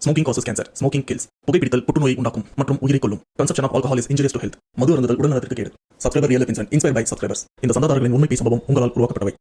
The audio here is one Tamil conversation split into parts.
Smoking causes cancer. Smoking kills. புகைப்பிடித்தல் புற்றுநோயை உண்டாக்கும் மற்றும் உயிரை கொல்லும். Consumption of alcohol is injurious to health. மது அருந்துதல் உடல்நலத்திற்கு கேடு. Subscriber real life incident inspired by subscribers. இந்த சந்தாதாரர்களின் உண்மை பேசும் சம்பவம் உங்களால் உருவாக்கப்பட்டவை.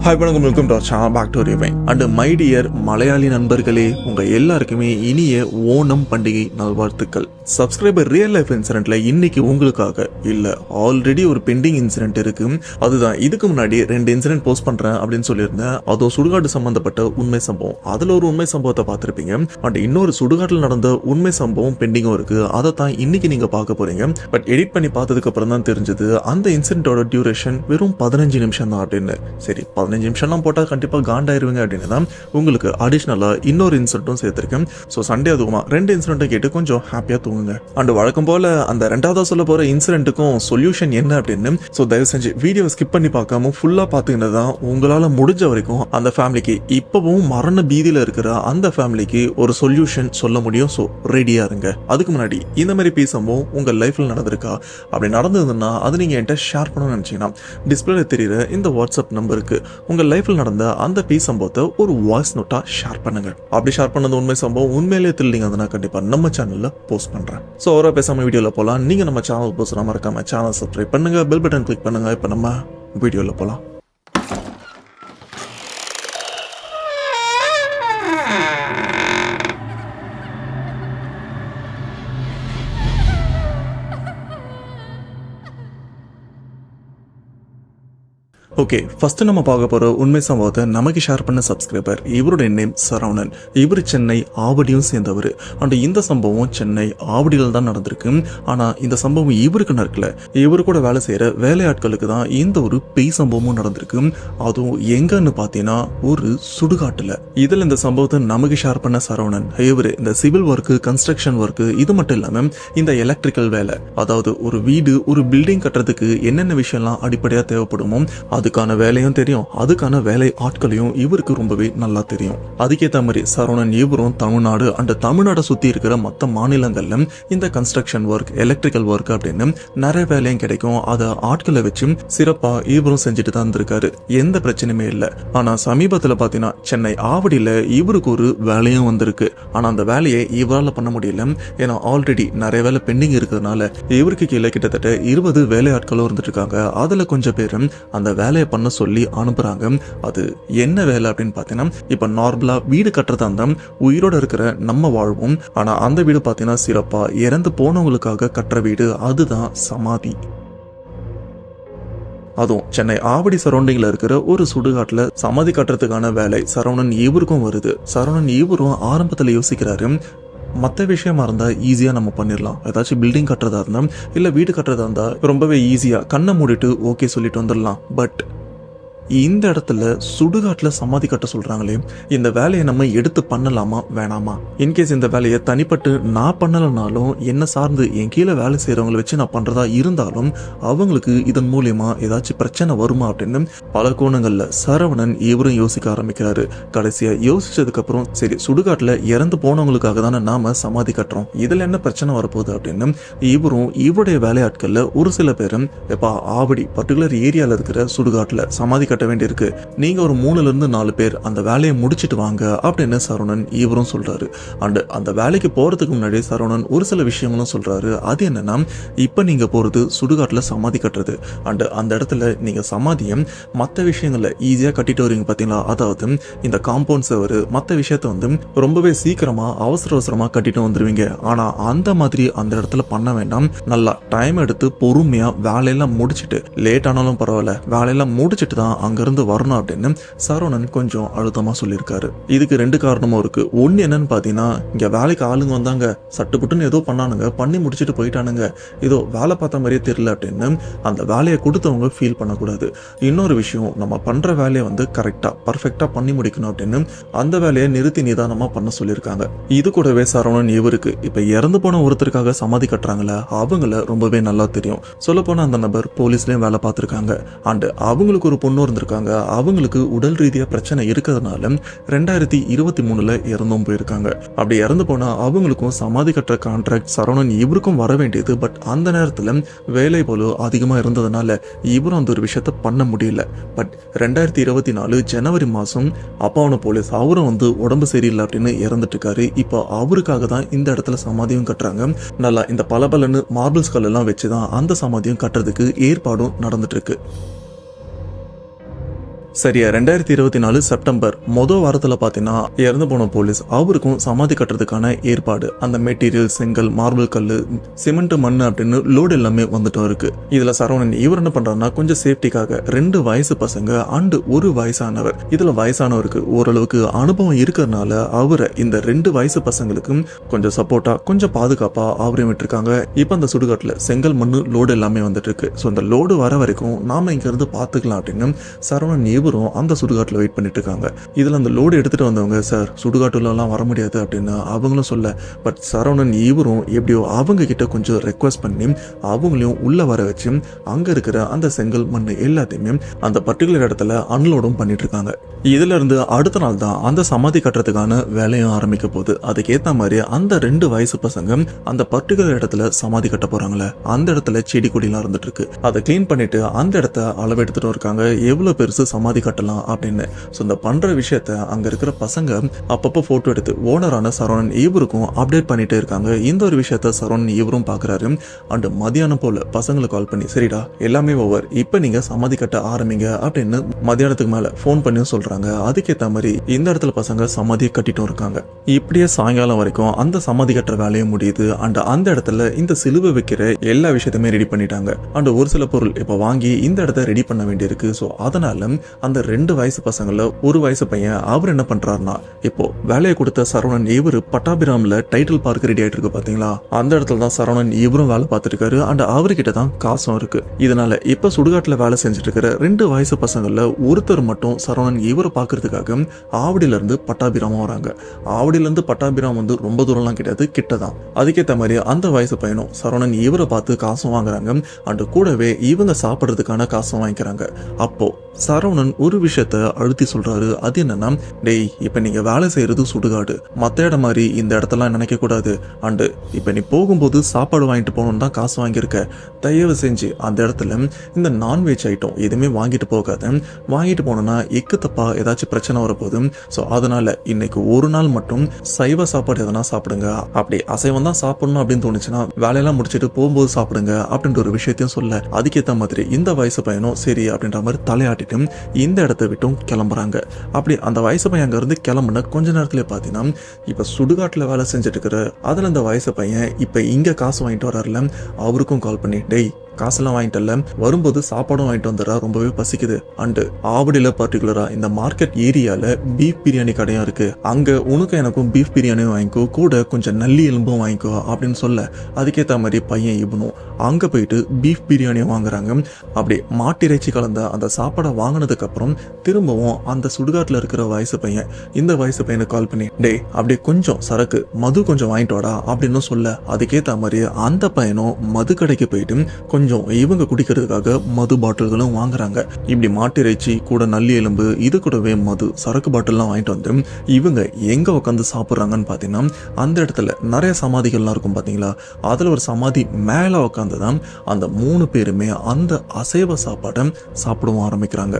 ஹாய் வணக்கம், welcome to our channel back to revenge. And my dear Malayali நண்பர்களே, உங்க எல்லாருக்குமே இனிய ஓணம் பண்டிகை நல்வாழ்த்துக்கள். சப்ஸ்கிரைபர் ரியல் லைஃப் இன்சிடென்ட்ல இன்னைக்கு உங்களுக்காக இல்ல ஆல்ரெடி ஒரு பெண்டிங் இன்சிடென்ட் இருக்கு. அதுதான் இதுக்கு முன்னாடி 2 இன்சிடென்ட் போஸ்ட் பண்றேன் அப்படின்னு சொல்லியிருந்தேன். அதோ சுடுகாடு சம்பந்தப்பட்ட உண்மை சம்பவம். அதுல ஒரு உண்மை சம்பவத்தை பார்த்திருப்பீங்க. அண்ட் இன்னொரு சுடுகாட்டில் நடந்த உண்மை சம்பவம் பெண்டிங்கும் இருக்கு. அதை தான் இன்னைக்கு நீங்க பார்க்க போறீங்க. பட் எடிட் பண்ணி பார்த்ததுக்கு அப்புறம் தான் தெரிஞ்சது அந்த இன்சிடென்ட்டோட டியூரேஷன் வெறும் 15 நிமிஷம் தான் அப்படின்னு. சரி, 15 நிமிஷம்லாம் போட்டால் கண்டிப்பாக காண்டாயிருவீங்க அப்படின்னு தான் உங்களுக்கு அடிஷ்னலாக இன்னொரு இன்சிடென்ட்டும் சேர்த்திருக்கேன். ஸோ சண்டே அதுவுமா 2 இன்சிடென்ட்டை கேட்டு கொஞ்சம் ஹாப்பியாக தூங்குங்க. அண்ட் வழக்கம் போல அந்த 2வது சொல்ல போகிற இன்சிடென்ட்டுக்கும் சொல்யூஷன் என்ன அப்படின்னு ஸோ தயவு செஞ்சு வீடியோ ஸ்கிப் பண்ணி பார்க்காம ஃபுல்லாக பார்த்தீங்கன்னா தான் உங்களால் முடிஞ்ச வரைக்கும் அந்த ஃபேமிலிக்கு இப்போவும் மரண பீதியில் இருக்கிற அந்த ஃபேமிலிக்கு ஒரு சொல்யூஷன் சொல்ல முடியும். ஸோ ரெடியாக இருங்க. அதுக்கு முன்னாடி இந்த மாதிரி பேசும்போது உங்கள் லைஃப்பில் நடந்திருக்கா? அப்படி நடந்ததுன்னா அது நீங்கள் என்கிட்ட ஷேர் பண்ணணும்னு நினச்சிங்கன்னா டிஸ்பிளேல தெரியுற இந்த வாட்ஸ்அப் நம்பருக்கு உங்க லைஃப்ல நடந்த அந்த பீஸ் சம்பவத்தை ஒரு வாய்ஸ் நோட்டா ஷேர் பண்ணுங்க. அப்படி ஷேர் பண்ணது உண்மை சம்பவம் உண்மையிலேயே தெரிலிங்க அதனா கண்டிப்பா நம்ம சேனல்ல போஸ்ட் பண்றேன். சோ ஓரா பேசாம வீடியோல போலாம். நீங்க நம்ம சேனல் போஸ்ட் மறக்காம சேனல் சப்ஸ்கிரைப் பண்ணுங்க, பெல் பட்டன் கிளிக் பண்ணுங்க. இப்ப நம்ம வீடியோல போலாம். ஓகே, ஃபர்ஸ்ட் நம்ம பார்க்க போற உண்மை சம்பவத்தை நமக்கு ஷேர் பண்ண சப்ஸ்கிரைபர். இவருடைய நேம் சரவணன். இவர் சென்னை ஆவடியும் சேர்ந்தவர். அண்ட் இந்த சம்பவம் சென்னை ஆவடியில் தான் நடந்திருக்கு. ஆனா இந்த சம்பவம் இவருக்கு நடக்கல. இவரு கூட வேலை செய்யற வேலையாட்களுக்கு தான் இந்த ஒரு பேய் சம்பவமும் நடந்திருக்கு. அதுவும் எங்கன்னு பாத்தீங்கன்னா ஒரு சுடுகாட்டுல. இதுல இந்த சம்பவத்தை நமக்கு ஷேர் பண்ண சரவணன் இவரு இந்த சிவில் ஒர்க், கன்ஸ்ட்ரக்ஷன் ஒர்க், இது மட்டும் இல்லாம இந்த எலக்ட்ரிக்கல் வேலை, அதாவது ஒரு வீடு ஒரு பில்டிங் கட்டுறதுக்கு என்னென்ன விஷயம்லாம் அடிப்படையா தேவைப்படுமோ அதுக்கான வேலையும் தெரியும். அதுக்கான வேலை ஆட்களையும் இவருக்கு ரொம்பவே நல்லா தெரியும். அதுக்கேற்ற மாதிரி சரவணன் இவரும் தமிழ்நாடு அண்ட் தமிழ்நாடை சுத்தி இருக்கிற மற்ற மாநிலங்கள்ல இந்த கன்ஸ்ட்ரக்ஷன் ஒர்க், எலக்ட்ரிக்கல் ஒர்க் அப்படின்னு நிறைய வேலையும் கிடைக்கும். அதை ஆட்களை வச்சு சிறப்பா இவரும் செஞ்சுட்டு தான் இருந்திருக்காரு. எந்த பிரச்சனையுமே இல்லை. ஆனா சமீபத்துல பாத்தீங்கன்னா சென்னை ஆவடியில இவருக்கு ஒரு வேலையும் வந்திருக்கு. ஆனா அந்த வேலையை இவரால் பண்ண முடியல. ஏன்னா ஆல்ரெடி நிறைய வேலை பெண்டிங் இருக்கிறதுனால இவருக்கு கீழே கிட்டத்தட்ட 20 வேலையாட்களும் இருந்துட்டு இருக்காங்க. அதுல கொஞ்சம் பேரும் அந்த வேலையை பண்ண சொல்லி அனுப்புறாங்க. அது என்ன வேலை அப்படின்னு பாத்தீங்கன்னா, இப்ப நார்மலா வீடு கட்டுறதா இருந்தா உயிரோட இருக்கிற நம்ம வாழ்வோம். ஆனா அந்த வீடு பாத்தீங்கன்னா சிறப்பா இறந்து போனவங்களுக்காக கட்டுற வீடு, அதுதான் சமாதி. அதுவும் சென்னை ஆவடி சரௌண்டிங்ல இருக்கிற ஒரு சுடுகாட்டுல சமாதி கட்டுறதுக்கான வேலை சரவணன் இவருக்கும் வருது. சரவணன் இவரும் ஆரம்பத்துல யோசிக்கிறாரு, மற்ற விஷயமா இருந்தா ஈஸியா நம்ம பண்ணிடலாம். ஏதாச்சும் பில்டிங் கட்டுறதா இருந்தா இல்ல வீடு கட்டுறதா இருந்தா ரொம்பவே ஈஸியா கண்ணை மூடிட்டு ஓகே சொல்லிட்டு வந்துடலாம். பட் இந்த இடத்துல சுடுகாட்டுல சமாதி கட்ட சொல்றாங்களே, இந்த வேலையை நம்ம எடுத்து பண்ணலாமா வேணாமா? இன்கேஸ் இந்த வேலையை தனிப்பட்டு நான் பண்ணலனாலும் என்ன சார்ந்து என் கீழே வேலை செய்யறவங்களை வச்சு நான் பண்றதா இருந்தாலும் அவங்களுக்கு இதன் மூலியமா ஏதாச்சும் பிரச்சனை வருமா அப்படின்னு பல கோணங்கள்ல சரவணன் இவரும் யோசிக்க ஆரம்பிக்கிறாரு. கடைசியா யோசிச்சதுக்கு அப்புறம் சரி, சுடுகாட்டுல இறந்து போனவங்களுக்காக தானே நாம சமாதி கட்டுறோம், இதுல என்ன பிரச்சனை வரப்போகுது அப்படின்னு இவரும் இவருடைய வேலையாட்கள்ல ஒரு சில பேரும் எப்பா ஆவடி பர்டிகுலர் ஏரியால இருக்கிற சுடுகாட்டுல சமாதி கட்ட வேண்டியிருக்கு, நீங்க ஒரு 3ல இருந்து 4 பேர் அந்த வேலையை முடிச்சிட்டு வாங்க அப்படின்னு சரவணன் இவரும் சொல்றாரு. அண்ட் அந்த வேலைக்கு போறதுக்கு முன்னாடி சரவணன் ஒரு சில விஷயங்களும் சொல்றாரு. அது என்னன்னா, இப்ப நீங்க போறது சுடுகாட்டுல சமாதி கட்டுறது. அண்ட் அந்த இடத்துல நீங்க சமாதியை மற்ற விஷயங்கள்ல ஈஸியா கட்டிட்டு வருவீங்க பாத்தீங்களா, அதாவது இந்த காம்பவுண்ட் செவரு மற்ற விஷயத்த வந்து ரொம்பவே சீக்கிரமா அவசர அவசரமா கட்டிட்டு வந்துருவீங்க. ஆனா அந்த மாதிரி அந்த இடத்துல பண்ண வேண்டாம். நல்லா டைம் எடுத்து பொறுமையா வேலையெல்லாம் முடிச்சுட்டு, லேட் ஆனாலும் பரவாயில்ல வேலையெல்லாம் முடிச்சுட்டு தான் அங்கிருந்து வரணும் அப்படின்னு சரவணன் கொஞ்சம் அழுத்தமா சொல்லியிருக்காரு. இதுக்கு 2 காரணமும் இருக்கு. ஒன்னு என்னன்னு பாத்தீங்கன்னா, இங்க வேலைக்கு ஆளுங்க வந்தாங்க, சட்டுப்புட்டுன்னு ஏதோ பண்ணானுங்க, பண்ணி முடிச்சுட்டு போயிட்டானுங்க, ஏதோ வேலை பார்த்த மாதிரியே தெரியல அப்படின்னு அந்த வேலையை கொடுத்தவங்க ஃபீல் பண்ணக்கூடாது. இன்னொரு விஷயம், நம்ம பண்ற வேலையை வந்து கரெக்டா பர்ஃபெக்டா பண்ணி முடிக்கணும் அப்படின்னு அந்த வேலையை நிறுத்தி நிதானமா பண்ண சொல்லியிருக்காங்க. இது கூடவே சரவணன் இவருக்கு இப்ப இறந்து போன ஒருத்தருக்காக சமாதி கட்டுறாங்களே அவங்கள ரொம்பவே நல்லா தெரியும். சொல்ல போனா அந்த நபர் போலீஸ்லயும் வேலை பார்த்திருக்காங்க. அண்ட் அவங்களுக்கு ஒரு பொண்ணு இருந்திருக்காங்க. அவங்களுக்கு உடல் ரீதியா பிரச்சனை இருக்கிறதுனால 2023 இறந்தும் போயிருக்காங்க. அப்படி இறந்து போனா அவங்களுக்கும் சமாதி கட்டுற கான்ட்ராக்ட் சரவணன் இவருக்கும் வர வேண்டியது. பட் அந்த நேரத்துல வேலை போல அதிகமா இருந்ததுனால இவரும் அந்த ஒரு விஷயத்த பண்ண முடியல. பட் 2024 ஜனவரி மாசம் அப்பாவன போலீஸ் அவரும் உடம்பு சரியில்லை அப்படின்னு இறந்துட்டு இருக்காரு. இப்போ அவருக்காக தான் இந்த இடத்துல சமாதியும் கட்டுறாங்க. நல்லா இந்த பலபலன்னு மார்பிள்ஸ் கல் எல்லாம் வச்சுதான் அந்த சமாதியும் கட்டுறதுக்கு ஏற்பாடும் நடந்துட்டு இருக்கு. சரியா 2024 செப்டம்பர் வாரத்துல பாத்தீங்கன்னா இறந்து போன போலீஸ் அவருக்கும் சமாதி கட்டுறதுக்கான ஏற்பாடு, அந்த மெட்டீரியல் செங்கல், மார்பிள் கல்லு, சிமெண்ட், மண் அப்படின்னு லோடு எல்லாமே வந்துட்டும் இருக்கு. இதுல சரவணன் இவர் என்ன பண்றாருன்னா கொஞ்சம் சேஃப்டிக்காக 2 வயசு பசங்க அண்டு 1 வயசானவர், இதுல வயசானவருக்கு ஓரளவுக்கு அனுபவம் இருக்கிறதுனால அவரை இந்த 2 வயசு பசங்களுக்கும் கொஞ்சம் சப்போர்ட்டா கொஞ்சம் பாதுகாப்பா அவரையும் விட்டுருக்காங்க. இப்ப அந்த சுடுகாட்டுல செங்கல், மண்ணு லோடு எல்லாமே வந்துட்டு இருக்கு. ஸோ அந்த லோடு வர வரைக்கும் நாம இங்க இருந்து பாத்துக்கலாம் அப்படின்னு சரவணன் இவரும் அந்த சுடுகாட்டில் வெயிட் பண்ணிட்டு இருக்காங்க. இதுல அந்த லோடு எடுத்துட்டு வந்தவங்க சார் சுடுகாட்டுல எல்லாம் வர முடியாது அப்படின்னு அவங்களும் சொல்ல, பட் சரவணன் இவரும் எப்படியோ அவங்க கிட்ட கொஞ்சம் ரெக்வஸ்ட் பண்ணி அவங்களையும் உள்ள வர வச்சு அங்க இருக்கிற அந்த செங்கல், மண் எல்லாத்தையுமே அந்த பர்டிகுலர் இடத்துல அன்லோடும் பண்ணிட்டு இருக்காங்க. இதுல இருந்து அடுத்த நாள் தான் அந்த சமாதி கட்டுறதுக்கான வேலையும் ஆரம்பிக்க போகுது. அதுக்கேத்த மாதிரி அந்த 2 வயசு பசங்க அந்த பர்டிகுலர் இடத்துல சமாதி கட்ட போறாங்களே அந்த இடத்துல செடி கொடிலாம் இருந்துட்டு இருக்கு. அதை கிளீன் பண்ணிட்டு அந்த இடத்த அளவு எடுத்துட்டு இருக்காங்க, எவ்வளவு பெருசு சமாதி கட்டலாம் அப்படின்னு. ஸோ இந்த பண்ற விஷயத்த அங்க இருக்கிற பசங்க அப்பப்போ போட்டோ எடுத்து ஓனரான சரவணன் இவருக்கும் அப்டேட் பண்ணிட்டே இருக்காங்க. இந்த ஒரு விஷயத்த சரவணன் இவரும் பாக்குறாரு. அண்ட் மதியானம் போல பசங்களுக்கு கால் பண்ணி சரிடா எல்லாமே ஓவர், இப்ப நீங்க சமாதி கட்ட ஆரம்பிங்க அப்படின்னு மதியானத்துக்கு மேல போன் பண்ணி சொல்றாங்க. அதுக்கேற்ற மாதிரி இந்த இடத்துல பசங்க சமாதியை கட்டிட்டும் இருக்காங்க. இப்படியே சாயங்காலம் வரைக்கும் அந்த சமாதி கட்டுற வேலையும் முடியுது. அண்ட் அந்த இடத்துல இந்த சிலுவை வைக்கிற எல்லா விஷயத்தையுமே ரெடி பண்ணிட்டாங்க. அண்ட் ஒரு சில பொருள் இப்ப வாங்கி இந்த இடத்த ரெடி பண்ண வேண்டியிருக்கு. ஸோ அதனால அந்த 2 வயசு பசங்கள 1 வயசு பையன் அவர் என்ன பண்றாருன்னா இப்போ வேலையை கொடுத்த சரவணன் இவரு பட்டாபிராம்ல டைட்டில் பார்க் ரெடி ஆயிட்டு இருக்கு பாத்தீங்களா, அந்த இடத்துல தான் சரவணன் இவரும் வேலை பார்த்துட்டு இருக்காரு. அண்ட் அவர்கிட்ட தான் காசும் இருக்கு. இதனால இப்ப சுடுகாட்டுல வேலை செஞ்சுட்டு இருக்கிற 2 வயசு பசங்கள்ல ஒருத்தர் மட்டும் சரவணன் இவரை பாக்குறதுக்காக ஆவடியில இருந்து பட்டாபிராம வராங்க. ஆவடியில இருந்து பட்டாபிராம் ரொம்ப தூரம்லாம் கிடையாது, கிட்டதான். அதுக்கேற்ற மாதிரி அந்த வயசு பையனும் சரவணன் இவரை பார்த்து காசும் வாங்குறாங்க. அண்ட் கூடவே இவங்க சாப்பிடுறதுக்கான காசும் வாங்கிக்கிறாங்க. அப்போ சரவணன் ஒரு விஷயத்த அழுத்தி சொல்றாரு. அது என்னன்னா, டேய் இப்ப நீங்க வேலை செய்யறது சுடுகாடு, மத்த இடம் மாதிரி இந்த இடத்தெல்லாம் நினைக்க கூடாது. அண்டு இப்ப நீ போகும்போது சாப்பாடு வாங்கிட்டு போகணும்னு தான் காசு வாங்கியிருக்க, தயவு செஞ்சு அந்த இடத்துல இந்த நான்வெஜ் ஐட்டம் எதுவுமே வாங்கிட்டு போகாத. வாங்கிட்டு போனோம்னா எக்கு தப்பா ஏதாச்சும் பிரச்சனை வரப்போகுது. ஸோ அதனால இன்னைக்கு ஒரு நாள் மட்டும் சைவ சாப்பாடு எதனா சாப்பிடுங்க, அப்படி அசைவம் தான் சாப்பிடணும் அப்படின்னு தோணுச்சுன்னா வேலையெல்லாம் முடிச்சுட்டு போகும்போது சாப்பிடுங்க அப்படின்ற ஒரு விஷயத்தையும் சொல்ல, அதுக்கேற்ற மாதிரி இந்த வயசு பையனும் சரி அப்படின்ற மாதிரி தலையாட்டிட்டு இந்த இடத்தை விட்டும் கிளம்புறாங்க. அப்படி அந்த வயசு பையன் அங்க இருந்து கிளம்புன கொஞ்ச நேரத்துல பாத்தீங்கன்னா இப்ப சுடுகாட்டுல வேலை செஞ்சுட்டு இருக்கிற அதுல இந்த வயசு பையன் இப்ப இங்க காசு வாங்கிட்டு வர்றாருல அவருக்கும் கால் பண்ணி, டேய் காசெல்லாம் வாங்கிட்டல, வரும்போது சாப்பாடும் வாங்கிட்டு வந்துடுறா, ரொம்பவே பசிக்குது. அண்டு ஆவடியில பர்டிகுலரா இந்த மார்க்கெட் ஏரியால பீஃப் பிரியாணி கடையும் இருக்கு, அங்க உனக்கு எனக்கும் பீஃப் பிரியாணியும் வாங்கிக்கோ, கூட கொஞ்சம் நல்லி எலும்பும் வாங்கிக்கோ அப்படின்னு சொல்ல, அதுக்கேற்ற மாதிரி பையன் இவனும் அங்க போயிட்டு பீஃப் பிரியாணியும் வாங்குறாங்க. அப்படி மாட்டிறைச்சி கலந்த அந்த சாப்பாடை வாங்கினதுக்கு அப்புறம் திரும்பவும் அந்த சுடுகாட்டுல இருக்கிற வயசு பையன் இந்த வயசு பையனுக்கு கால் பண்ணி, டே அப்படியே கொஞ்சம் சரக்கு மது கொஞ்சம் வாங்கிட்டு வாடா அப்படின்னு சொல்ல, அதுக்கேற்ற மாதிரி அந்த பையனும் மது கடைக்கு போயிட்டு கொஞ்சம் இவங்க குடிக்கிறதுக்காக மது பாட்டில்களும் வாங்குறாங்க. இப்படி மாட்டிறைச்சி கூட நல்லி எலும்பு இது கூடவே மது சரக்கு பாட்டில்லாம் வாங்கிட்டு வந்து இவங்க எங்க உட்காந்து சாப்பிடுறாங்கன்னு பாத்தீங்கன்னா அந்த இடத்துல நிறைய சமாதிகள்லாம் இருக்கும் பாத்தீங்களா, அதுல ஒரு சமாதி மேல உட்காந்துதான் அந்த 3 பேருமே அந்த அசைவ சாப்பாடை சாப்பிடவும் ஆரம்பிக்கிறாங்க.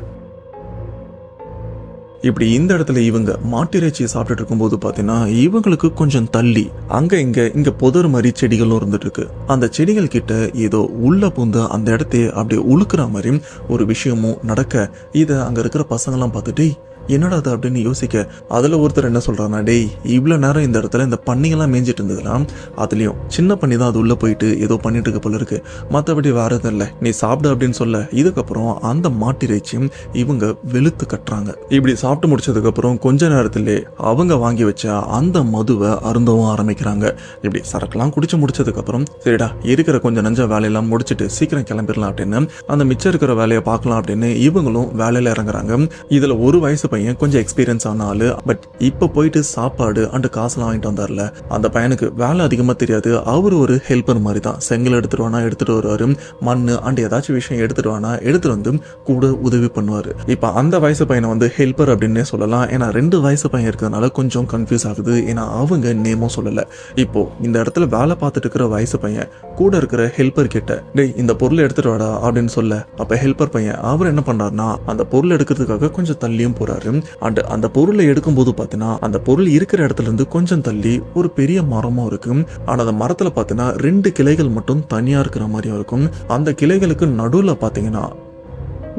இப்படி இந்த இடத்துல இவங்க மாட்டிறைச்சியை சாப்பிட்டுட்டு இருக்கும்போது பாத்தீங்கன்னா இவங்களுக்கு கொஞ்சம் தள்ளி அங்க இங்க புதர் மாதிரி செடிகளும் இருந்துட்டு இருக்கு. அந்த செடிகள் கிட்ட ஏதோ உள்ள பூந்து அந்த இடத்தையே அப்படியே உழுக்குற மாதிரி ஒரு விஷயமும் நடக்க, இதை அங்க இருக்கிற பசங்க எல்லாம் பார்த்துட்டு என்னடா அது அப்படின்னு யோசிக்க, அதுல ஒருத்தர் என்ன சொல்றாருன்னா, டேய் இவ்வளவு நேரம் இந்த இடத்துல இந்த பன்னிங்கெல்லாம் மேய்ஞ்சிட்டு இருந்ததுலாம் அதுலயும் சின்ன பண்ணி தான் அது உள்ள போயிட்டு ஏதோ பண்ணிட்டு இருக்க போல இருக்கு, மற்றபடி வேற எதுவும் இல்லை, நீ சாப்பிடு அப்படின்னு சொல்ல, இதுக்கப்புறம் அந்த மாட்டிறைச்சியும் இவங்க வெளுத்து கட்டுறாங்க. இப்படி சாப்பிட்டு முடிச்சதுக்கு அப்புறம் கொஞ்ச நேரத்திலே அவங்க வாங்கி வச்ச அந்த மதுவை அருந்தவும் ஆரம்பிக்கிறாங்க. இப்படி சரக்குலாம் குடிச்சு முடிச்சதுக்கு அப்புறம் சரிடா இருக்கிற கொஞ்சம் நஞ்ச வேலையெல்லாம் முடிச்சுட்டு சீக்கிரம் கிளம்பிடலாம் அப்படின்னு அந்த மிச்சம் இருக்கிற வேலையை பார்க்கலாம் அப்படின்னு இவங்களும் வேலையில இறங்குறாங்க. இதுல ஒரு வயசு பையன் கொஞ்சம் எக்ஸ்பீரியன்ஸ் ஆன ஆளு. பட் இப்ப போயிட்டு சாப்பாடு அண்ட் காசுலாம் வாங்கிட்டு வந்தார்ல, அந்த பையனுக்கு வேலை அதிகமா தெரியாது. அவரு ஒரு ஹெல்ப்பர் மாதிரி தான். செங்கல் எடுத்துட்டு வருவாரு, மண்ணு அண்ட் ஏதாச்சும் விஷயம் எடுத்துட்டு வந்து கூட உதவி பண்ணுவாரு. இப்ப அந்த வயசு பையனை வந்து ஹெல்ப்பர் அப்படின்னே சொல்லலாம். ஏன்னா 2 வயசு பையன் இருக்கிறதுனால கொஞ்சம் கன்ஃபியூஸ் ஆகுது. ஏன்னா அவங்க நேமும் சொல்லல. இப்போ இந்த இடத்துல வேலை பார்த்துட்டு இருக்கிற வயசு பையன் கூட இருக்கிற ஹெல்ப்பர் கிட்ட டேய் இந்த பொருளை எடுத்துட்டு வாடா அப்படின்னு சொல்ல, அப்ப ஹெல்ப்பர் பையன் அவர் என்ன பண்றாருன்னா அந்த பொருள் எடுக்கிறதுக்காக கொஞ்சம் தள்ளியும் போறாரு. அண்ட் அந்த பொருளை எடுக்கும் போது பாத்தீங்கன்னா அந்த பொருள் இருக்கிற இடத்துல இருந்து கொஞ்சம் தள்ளி ஒரு பெரிய மரமும் இருக்கு. ஆனா அந்த மரத்துல பாத்தீங்கன்னா 2 கிளைகள் மட்டும் தனியா இருக்கிற மாதிரியும் இருக்கும். அந்த கிளைகளுக்கு நடுவுல பாத்தீங்கன்னா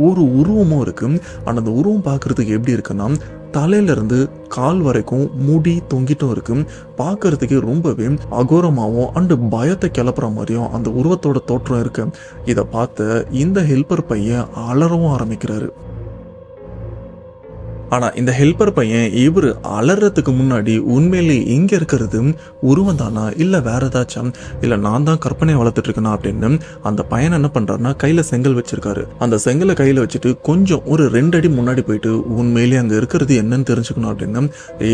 ஒரு உருவமும் இருக்கு. ஆனா அந்த உருவம் பார்க்கறதுக்கு எப்படி இருக்குன்னா தலையில இருந்து கால் வரைக்கும் முடி தொங்கிட்டும் இருக்கு. பார்க்கறதுக்கு ரொம்பவே அகோரமாவும் அண்டு பயத்தை கிளப்புற மாதிரியும் அந்த உருவத்தோட தோற்றம் இருக்கு. இதை பார்த்து இந்த ஹெல்ப்பர் பையன் அலறவும் ஆரம்பிக்கிறாரு. ஆனா இந்த ஹெல்ப்பர் பையன் இவரு அலறதுக்கு முன்னாடி உண்மையிலே இங்க இருக்கிறது உருவம் தானா இல்ல வேற ஏதாச்சும் இல்ல நான் தான் கற்பனை வளர்த்துட்டு இருக்கேனா அப்படின்னு அந்த பையன் என்ன பண்றாருன்னா கையில செங்கல் வச்சிருக்காரு. அந்த செங்கலை கையில வச்சுட்டு கொஞ்சம் ஒரு 2 அடி முன்னாடி போயிட்டு உண்மையிலே அங்க இருக்கிறது என்னன்னு தெரிஞ்சுக்கணும் அப்படின்னு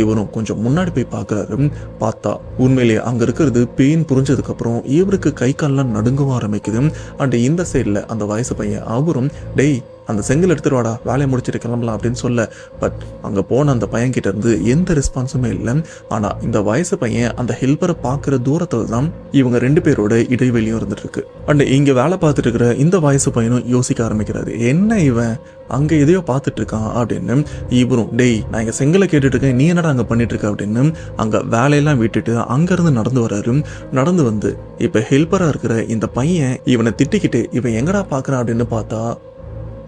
இவரும் கொஞ்சம் முன்னாடி போய் பாக்குறாரு. பார்த்தா உண்மையிலேயே அங்க இருக்கிறது பெயின் புரிஞ்சதுக்கு அப்புறம் இவருக்கு கை கால்லாம் நடுங்கவும் ஆரம்பிக்குது. அண்ட் இந்த சைட்ல அந்த வயசு பையன் அவரும் டேய் அந்த செங்கல் எடுத்துட்டு வாடா வேலையை முடிச்சுட்டு கிளம்பலாம் அப்படின்னு சொல்ல, பட் அங்க போன அந்த பையன் கிட்ட இருந்து எந்த ரெஸ்பான்ஸுமே இல்லை. ஆனா இந்த வயசு பையன் அந்த ஹெல்ப்பரை பாக்குற தூரத்துல தான் இவங்க 2 பேரோட இடைவெளியும் இருந்துட்டு இருக்கு. அண்ட் இங்க வேலை பார்த்துட்டு இருக்கிற இந்த வயசு பையனும் யோசிக்க ஆரம்பிக்கிறாரு, என்ன இவன் அங்க எதையோ பார்த்துட்டு இருக்கான் அப்படின்னு. இவரும் டேய் நான் இங்க செங்கலை கேட்டுட்டு இருக்கேன், நீ என்னடா அங்க பண்ணிட்டு இருக்க அப்படின்னு அங்க வேலையெல்லாம் விட்டுட்டு அங்க இருந்து நடந்து வராரு. நடந்து வந்து இப்ப ஹெல்ப்பரா இருக்கிற இந்த பையன் இவனை திட்டிக்கிட்டு இவன் எங்கடா பாக்குறான் அப்படின்னு பார்த்தா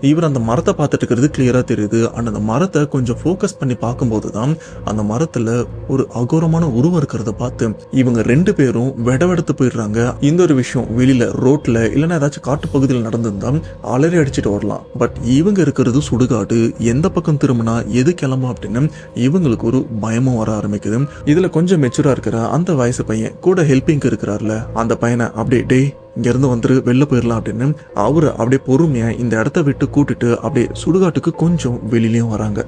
இவர் அந்த மரத்தை பார்த்துட்டு இருக்கிறது கிளியரா தெரியுது. அண்ட் அந்த மரத்தை கொஞ்சம் ஃபோக்கஸ் பண்ணி பார்க்கும்போது தான் அந்த மரத்துல ஒரு அகோரமான உருவம் இருக்கிறத பார்த்து இவங்க 2 பேரும் வெடவெடுத்து போயிடுறாங்க. இந்த ஒரு விஷயம் வெளியில ரோட்ல இல்லைன்னா ஏதாச்சும் காட்டு பகுதியில் நடந்திருந்தா அலறி அடிச்சுட்டு வரலாம். பட் இவங்க இருக்கிறது சுடுகாடு, எந்த பக்கம் திரும்பினா எது கிளம்பும் அப்படின்னு இவங்களுக்கு ஒரு பயமும் வர ஆரம்பிக்குது. இதுல கொஞ்சம் மெச்சூரா இருக்கிற அந்த வயசு பையன் கூட ஹெல்பிங்க்கு இருக்கிறாருல அந்த பையனை அப்படியே டே இங்க இருந்து வந்துரு வெளில போயிடலாம் அப்படின்னு அவரு அப்படியே பொறுமையா இந்த இடத்த விட்டு கூட்டிட்டு அப்படியே சுடுகாட்டுக்கு கொஞ்சம் வெளியிலயும் வராங்க.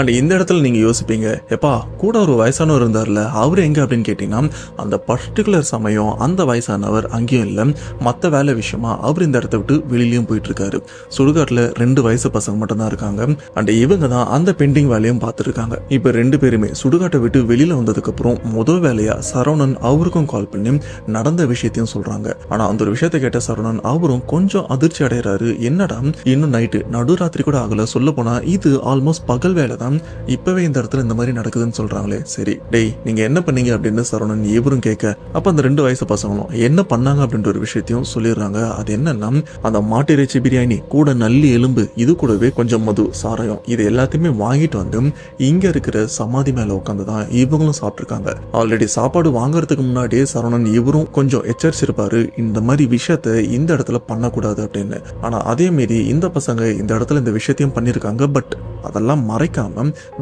அண்ட் இந்த இடத்துல நீங்க யோசிப்பீங்க, எப்பா கூட ஒரு வயசானவர் இருந்தார்ல அவரு எங்க அப்படின்னு கேட்டீங்கன்னா அந்த பர்டிகுலர் சமயம் அந்த வயசானவர் அங்கேயும் இல்லை, மற்ற வேலை விஷயமா அவர் இந்த இடத்த விட்டு வெளியிலயும் போயிட்டு இருக்காரு. சுடுகாட்டுல 2 வயசு பசங்க மட்டும் தான் இருக்காங்க. அண்ட் இவங்க தான் அந்த பெண்டிங் வேலையும் பார்த்துருக்காங்க. இப்ப 2 பேருமே சுடுகாட்டை விட்டு வெளியில வந்ததுக்கு அப்புறம் முதல் வேலையா சரவணன் அவருக்கும் கால் பண்ணி நடந்த விஷயத்தையும் சொல்றாங்க. ஆனா அந்த ஒரு விஷயத்தை கேட்ட சரவணன் அவரும் கொஞ்சம் அதிர்ச்சி அடைகிறாரு. என்னடா இன்னும் நைட்டு நடுராத்திரி கூட ஆகல, சொல்ல போனா இது ஆல்மோஸ்ட் பகல் வேலை தான், இப்பவே இந்த இடத்துல இந்த மாதிரி நடக்குதுன்னு சொல்றாங்களே, சரி டேய் நீங்க என்ன பண்ணீங்க அப்படின்னு சரவணன் இவரும் கேட்க, அப்ப அந்த 2 வயசு பசங்களும் என்ன பண்ணாங்க அப்படின்ற ஒரு விஷயத்தையும் சொல்லிடுறாங்க. அது என்னன்னா அந்த மாட்டிறைச்சி பிரியாணி கூட நல்லி எலும்பு இது கூடவே கொஞ்சம் மது சாராயம் இது எல்லாத்தையுமே வாங்கிட்டு வந்து இங்க இருக்கிற சமாதி மேல உட்காந்துதான் இவங்களும் சாப்பிட்டுருக்காங்க. ஆல்ரெடி சாப்பாடு வாங்குறதுக்கு முன்னாடியே சரவணன் இவரும் கொஞ்சம் எச்சரிச்சிருப்பாரு இந்த மாதிரி விஷயத்த இந்த இடத்துல பண்ணக்கூடாது அப்படின்னு. ஆனா அதே மாரி இந்த பசங்க இந்த இடத்துல இந்த விஷயத்தையும் பண்ணிருக்காங்க. பட் அதெல்லாம் மறைக்காம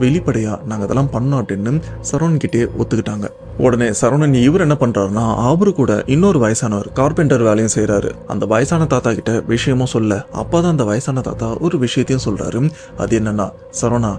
வெளிப்படையா நாங்க அதெல்லாம் பண்ணோம் அப்படின்னு சரவணன் கிட்டே ஒத்துக்கிட்டாங்க. உடனே சரவணன் இவர் என்ன பண்றாருன்னா அவரு கூட இன்னொரு வயசானவர் கார்பெண்டர் வேலையும் செய்யறாரு. அந்த வயசான தாத்தா கிட்ட விஷயமும் சொல்ல, அப்பதான் அந்த வயசான தாத்தா ஒரு விஷயத்தையும் சொல்றாரு. அது என்னன்னா, சரவணா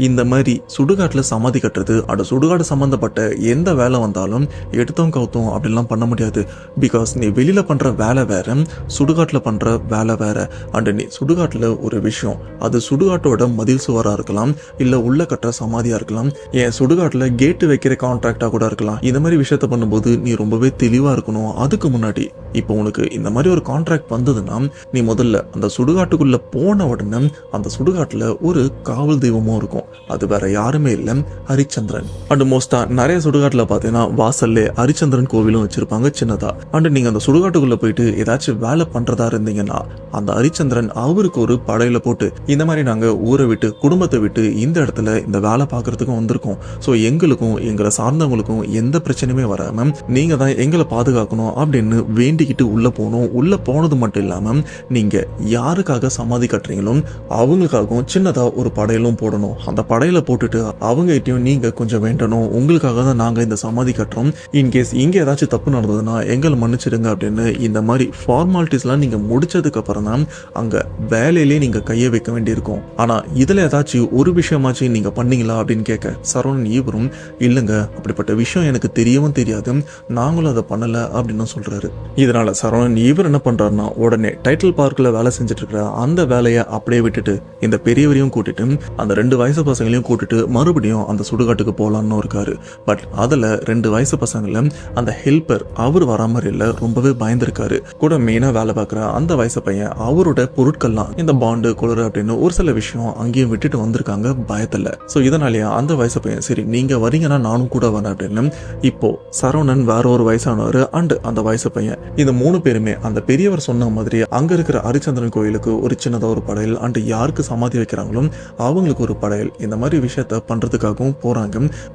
இந்த மாதிரி சுடுகாட்டுல சமாதி கட்டுறது அந்த சுடுகாடு சம்பந்தப்பட்ட எந்த வேலை வந்தாலும் எடுத்தோம் கவுத்தோம் அப்படிலாம் பண்ண முடியாது. பிகாஸ் நீ வெளியில பண்ற வேலை வேற, சுடுகாட்டுல பண்ற வேலை வேற. அண்ட் நீ சுடுகாட்டுல ஒரு விஷயம், அது சுடுகாட்டோட மதில் சுவரா இருக்கலாம், இல்ல உள்ள கட்டுற சமாதியா இருக்கலாம், ஏன் சுடுகாட்டுல கேட்டு வைக்கிற கான்ட்ராக்டா கூட இருக்கலாம். இந்த மாதிரி விஷயத்த பண்ணும்போது நீ ரொம்பவே தெளிவா இருக்கணும். அதுக்கு முன்னாடி இப்போ உனக்கு இந்த மாதிரி ஒரு கான்ட்ராக்ட் வந்ததுன்னா நீ முதல்ல அந்த சுடுகாட்டுக்குள்ள போன உடனே அந்த சுடுகாட்டுல ஒரு காவல் தெய்வமும் இருக்கும். அது வேற யாருமே இல்ல, ஹரிச்சந்திரன். அண்ட் மோஸ்டா நிறைய சுடுகாட்டுல பாத்தீங்கன்னா வாசல்ல ஹரிச்சந்திரன் கோவிலும் வச்சிருப்பாங்க சின்னதா. அண்ட் நீங்க அந்த சுடுகாட்டுக்குள்ள போயிட்டு ஏதாச்சும் வேலை பண்றதா இருந்தீங்கன்னா அந்த ஹரிச்சந்திரன் அவருக்கு ஒரு படையில போட்டு இந்த மாதிரி நாங்க ஊரை விட்டு குடும்பத்தை விட்டு இந்த இடத்துல இந்த வேலை பார்க்கறதுக்கும் வந்திருக்கோம், ஸோ எங்களுக்கும் எங்களை சார்ந்தவங்களுக்கும் எந்த பிரச்சனையுமே வராம நீங்க தான் எங்களை பாதுகாக்கணும் அப்படின்னு வேண்டிக்கிட்டு உள்ள போகணும். உள்ள போனது மட்டும் இல்லாம நீங்க யாருக்காக சமாதி கட்டுறீங்களோ அவங்களுக்காகவும் சின்னதா ஒரு படையலும் போடணும். அந்த படையில போட்டுட்டு அவங்ககிட்டயும் நீங்க கொஞ்சம் வேண்டணும், உங்களுக்காக தான் நாங்க இந்த சமாதி கட்டுறோம், இன்கேஸ் இங்க ஏதாச்சும் தப்பு நடந்ததுன்னா எங்களை மன்னிச்சிடுங்க அப்படின்னு இந்த மாதிரி ஃபார்மாலிட்டிஸ்லாம் நீங்க முடிச்சதுக்கு அப்புறம் தான் அங்க வேலையிலே நீங்க கையை வைக்க வேண்டியிருக்கும். ஆனா இதுல ஏதாச்சும் ஒரு விஷயமாச்சும் நீங்க பண்ணீங்களா அப்படின்னு கேட்க சரவணன் ஈவரும் இல்லைங்க, அப்படிப்பட்ட விஷயம் எனக்கு தெரியவும் தெரியாது, நாங்களும் அதை பண்ணல அப்படின்னு சொல்றாரு. இதனால சரவணன் ஈவர் என்ன பண்றாருன்னா உடனே டைட்டில் பார்க்ல வேலை செஞ்சுட்டு இருக்கிற அந்த வேலையை அப்படியே விட்டுட்டு இந்த பெரியவரையும் கூட்டிட்டு அந்த 2 வயசு பசங்களையும் கூட்டிட்டு மறுபடியும் அந்த சுடுகாட்டுக்கு போலான்னு இருக்காரு. பட் அதுல 2 வயசு பசங்கள அந்த ஹெல்பர் அவர் வர மாதிரி இல்ல, ரொம்பவே பயந்துருக்காரு. கூட மெயினா வேலை பார்க்குற அந்த வயசு பையன் அவரோட பொருட்கள்லாம் இந்த பாண்டு குளிர் அப்படின்னு ஒரு சில விஷயம் அங்கேயும் விட்டுட்டு வந்திருக்காங்க பயத்துல. சோ இதனாலேயே அந்த வயசு பையன் சரி நீங்க வரீங்கன்னா நானும் கூட வரேன் அப்படின்னு இப்போ சரவணன் வேற ஒரு வயசானவர் அண்ட் அந்த வயசு பையன் இந்த 3 பேருமே அந்த பெரியவர் சொன்ன மாதிரி அங்க இருக்கிற ஹரிச்சந்திரன் கோயிலுக்கு ஒரு சின்னதா ஒரு படையல் அண்ட் யாருக்கு சமாதி வைக்கிறாங்களோ அவங்களுக்கு ஒரு படையல் இந்த மாதிரி விஷயத்த பண்றதுக்காகவும் போறாங்க.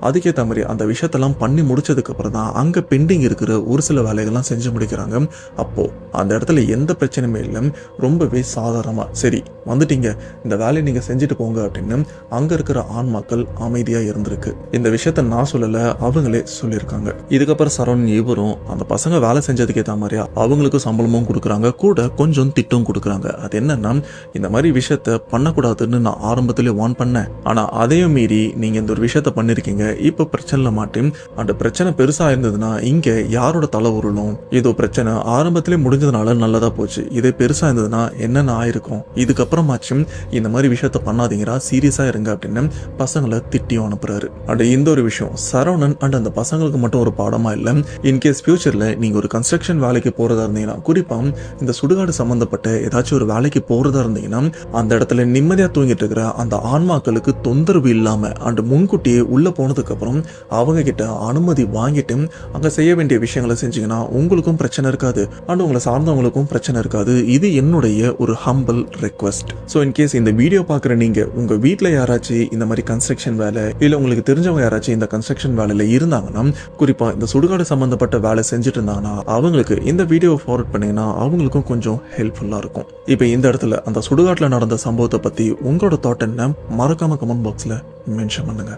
அதுக்கேற்ற மாதிரி அந்த விஷயத்தெல்லாம் பண்ணி முடிச்சதுக்கு அப்புறம் தான் அங்க பெண்டிங் இருக்கிற ஒரு சில வேலைகள்லாம் செஞ்சு முடிக்கிறாங்க. அப்போ அந்த இடத்துல எந்த பிரச்சனையுமே இல்லை, ரொம்பவே சாதாரணமா சரி வந்துட்டீங்க இந்த வேலையை நீங்க செஞ்சுட்டு போங்க அப்படின்னு அங்க இருக்கிற ஆன்மாக்கள் அமைதியா இருந்திருக்கு. இந்த விஷயத்த நான் சொல்லல, அவங்களே சொல்லியிருக்காங்க. இதுக்கப்புறம் சரவணன் இவரும் அந்த பசங்க வேலை செஞ்சதுக்கு ஏற்ற மாதிரியா அவங்களுக்கு சம்பளமும் கொடுக்குறாங்க, கூட கொஞ்சம் திட்டம் கொடுக்குறாங்க. அது என்னன்னா இந்த மாதிரி விஷயத்த பண்ணக்கூடாதுன்னு நான் ஆரம்பத்திலே வார்ன் பண்ணேன், ஆனா அதையும் மீறி நீங்க இந்த ஒரு விஷயத்த பண்ணிருக்கீங்க, இப்ப பிரச்சனை மாட்டேன் அந்த பிரச்சனை பெருசா இருந்ததுன்னா இங்க யாரோட தலை உருளும், இதோ பிரச்சனை ஆரம்பத்திலே முடிஞ்சதுனால நல்லதா போச்சு, இதே பெருசா இருந்ததுன்னா என்னென்ன ஆயிருக்கும், இதுக்கப்புறமாச்சும் இந்த மாதிரி விஷயத்த பண்ணாதீங்கடா சீரியஸா இருங்க அப்படின்னு பசங்களை திட்டியும் அனுப்புறாரு. அண்ட் இந்த ஒரு விஷயம் சரவணன் அண்ட் அந்த பசங்களுக்கு மட்டும் ஒரு பாடமா இல்ல, இன்கேஸ் ஃபியூச்சர்ல நீங்க ஒரு கன்ஸ்ட்ரக்ஷன் வேலைக்கு போறதா இருந்தீங்கன்னா, குறிப்பா இந்த சுடுகாடு சம்பந்தப்பட்ட ஏதாச்சும் ஒரு வேலைக்கு போறதா இருந்தீங்கன்னா அந்த இடத்துல நிம்மதியா தூங்கிட்டு இருக்கிற அந்த ஆன்மாக்களுக்கு தொந்தரவு இல்லாம அண்ட் முன்கூட்டியே உள்ள போனதுக்கு அப்புறம் அவங்க கிட்ட அனுமதி வாங்கிட்டு அங்க செய்ய வேண்டிய விஷயங்களை செஞ்சீங்கன்னா உங்களுக்கும் பிரச்சனை இருக்காது அண்ட் உங்களை சார்ந்தவங்களுக்கும் பிரச்சனை இருக்காது. இது என்னுடைய ஒரு ஹம்பிள் ரெக்வெஸ்ட். ஸோ இன்கேஸ் இந்த வீடியோ பார்க்குற நீங்க உங்க வீட்டில் யாராச்சும் இந்த மாதிரி கன்ஸ்ட்ரக்ஷன் வேலை இல்லை உங்களுக்கு தெரிஞ்சவங்க யாராச்சும் இந்த கன்ஸ்ட்ரக்ஷன் வேலையில இருந்தாங்கன்னா, குறிப்பா இந்த சுடுகாடு சம்பந்தப்பட்ட வேலை செஞ்சுட்டு இருந்தாங்கன்னா அவங்களுக்கு இந்த வீடியோ ஃபார்வர்ட் பண்ணீங்கன்னா அவங்களுக்கும் கொஞ்சம் ஹெல்ப்ஃபுல்லா இருக்கும். இப்போ இந்த இடத்துல அந்த சுடுகாட்டில் நடந்த சம்பவத்தை பத்தி உங்களோட தாட் என்ன மறக்காம கமெண்ட் பாக்ஸ்ல மென்ஷன் பண்ணுங்க.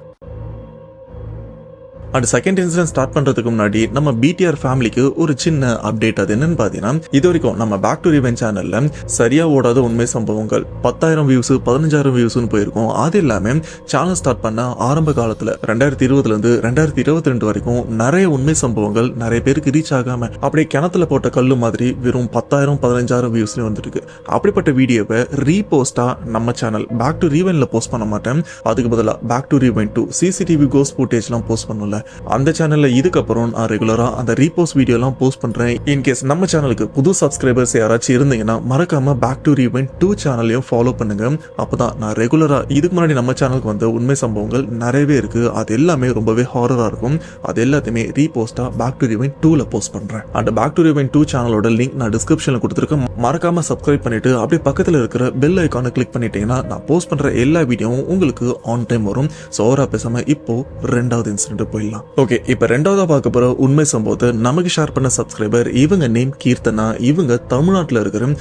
அண்ட் செகண்ட் இன்சிடென்ட் ஸ்டார்ட் பண்றதுக்கு முன்னாடி நம்ம பிடிஆர் ஃபேமிலிக்கு ஒரு சின்ன அப்டேட். அது என்னன்னு பாத்தீங்கன்னா, இது வரைக்கும் நம்ம பேக் டு ரிவெஞ்ச் சேனல்ல சரியா ஓடாத உண்மை சம்பவங்கள் 10,000 வியூஸ் 15,000 வியூஸ்னு போயிருக்கும். அது இல்லாம சேனல் ஸ்டார்ட் பண்ண ஆரம்ப காலத்துல 2020 இருந்து 2022 வரைக்கும் நிறைய உண்மை சம்பவங்கள் நிறைய பேருக்கு ரீச் ஆகாம அப்படியே கிணத்துல போட்ட கல்லு மாதிரி வெறும் 10,000 15,000 வியூஸ்ல வந்துருக்கு. அப்படிப்பட்ட வீடியோவை ரீபோஸ்டா நம்ம சேனல் பேக் டு ரிவெஞ்ச்ல போஸ்ட் பண்ண மாட்டேன், அதுக்கு பதிலா back to revenge 2 CCTV ghost ஃபுட்டேஜ்லாம் போஸ்ட் பண்ணல. அந்த சேனல்ல இதுக்கப்புறம் நான் ரெகுலரா அந்த ரீபோஸ்ட் வீடியோ எல்லாம் போஸ்ட் பண்றேன். இன்கேஸ் நம்ம சேனலுக்கு புது சப்ஸ்கிரைபர்ஸ் யாராச்சும் இருந்தீங்கன்னா மறக்காம பேக் டு ரிவெஞ்ச் 2 சேனலையும் ஃபாலோ பண்ணுங்க. அப்பதான் நான் ரெகுலரா இதுக்கு முன்னாடி நம்ம சேனலுக்கு வந்த உண்மை சம்பவங்கள் நிறையவே இருக்கு, அது எல்லாமே ரொம்பவே ஹாரரா இருக்கும், அது எல்லாத்தையுமே ரீபோஸ்டா பேக் டு ரிவெஞ்ச் 2ல போஸ்ட் பண்றேன். அந்த பேக் டு ரிவெஞ்ச் 2 சேனலோட லிங்க் நான் டிஸ்கிரிப்ஷன்ல கொடுத்துருக்கேன், மறக்காம சப்ஸ்கிரைப் பண்ணிட்டு அப்படியே பக்கத்துல இருக்கிற பெல் ஐகானை கிளிக் பண்ணிட்டீங்கன்னா நான் போஸ்ட் பண்ற எல்லா வீடியோவும் உங்களுக்கு ஆன் டைம் வரும். சோரா பேசாம இப்போ 2வது இன்சிடென்ட் போயிடலாம். ஓகே, இப்ப 2வதா பார்க்க போற உண்மை சம்பவத்தை நமக்கு ஷேர் பண்ண சப்ஸ்கிரைபர் இவங்க நேம் கீர்த்தனா, இவங்க தமிழ்நாட்டுல இருக்கிற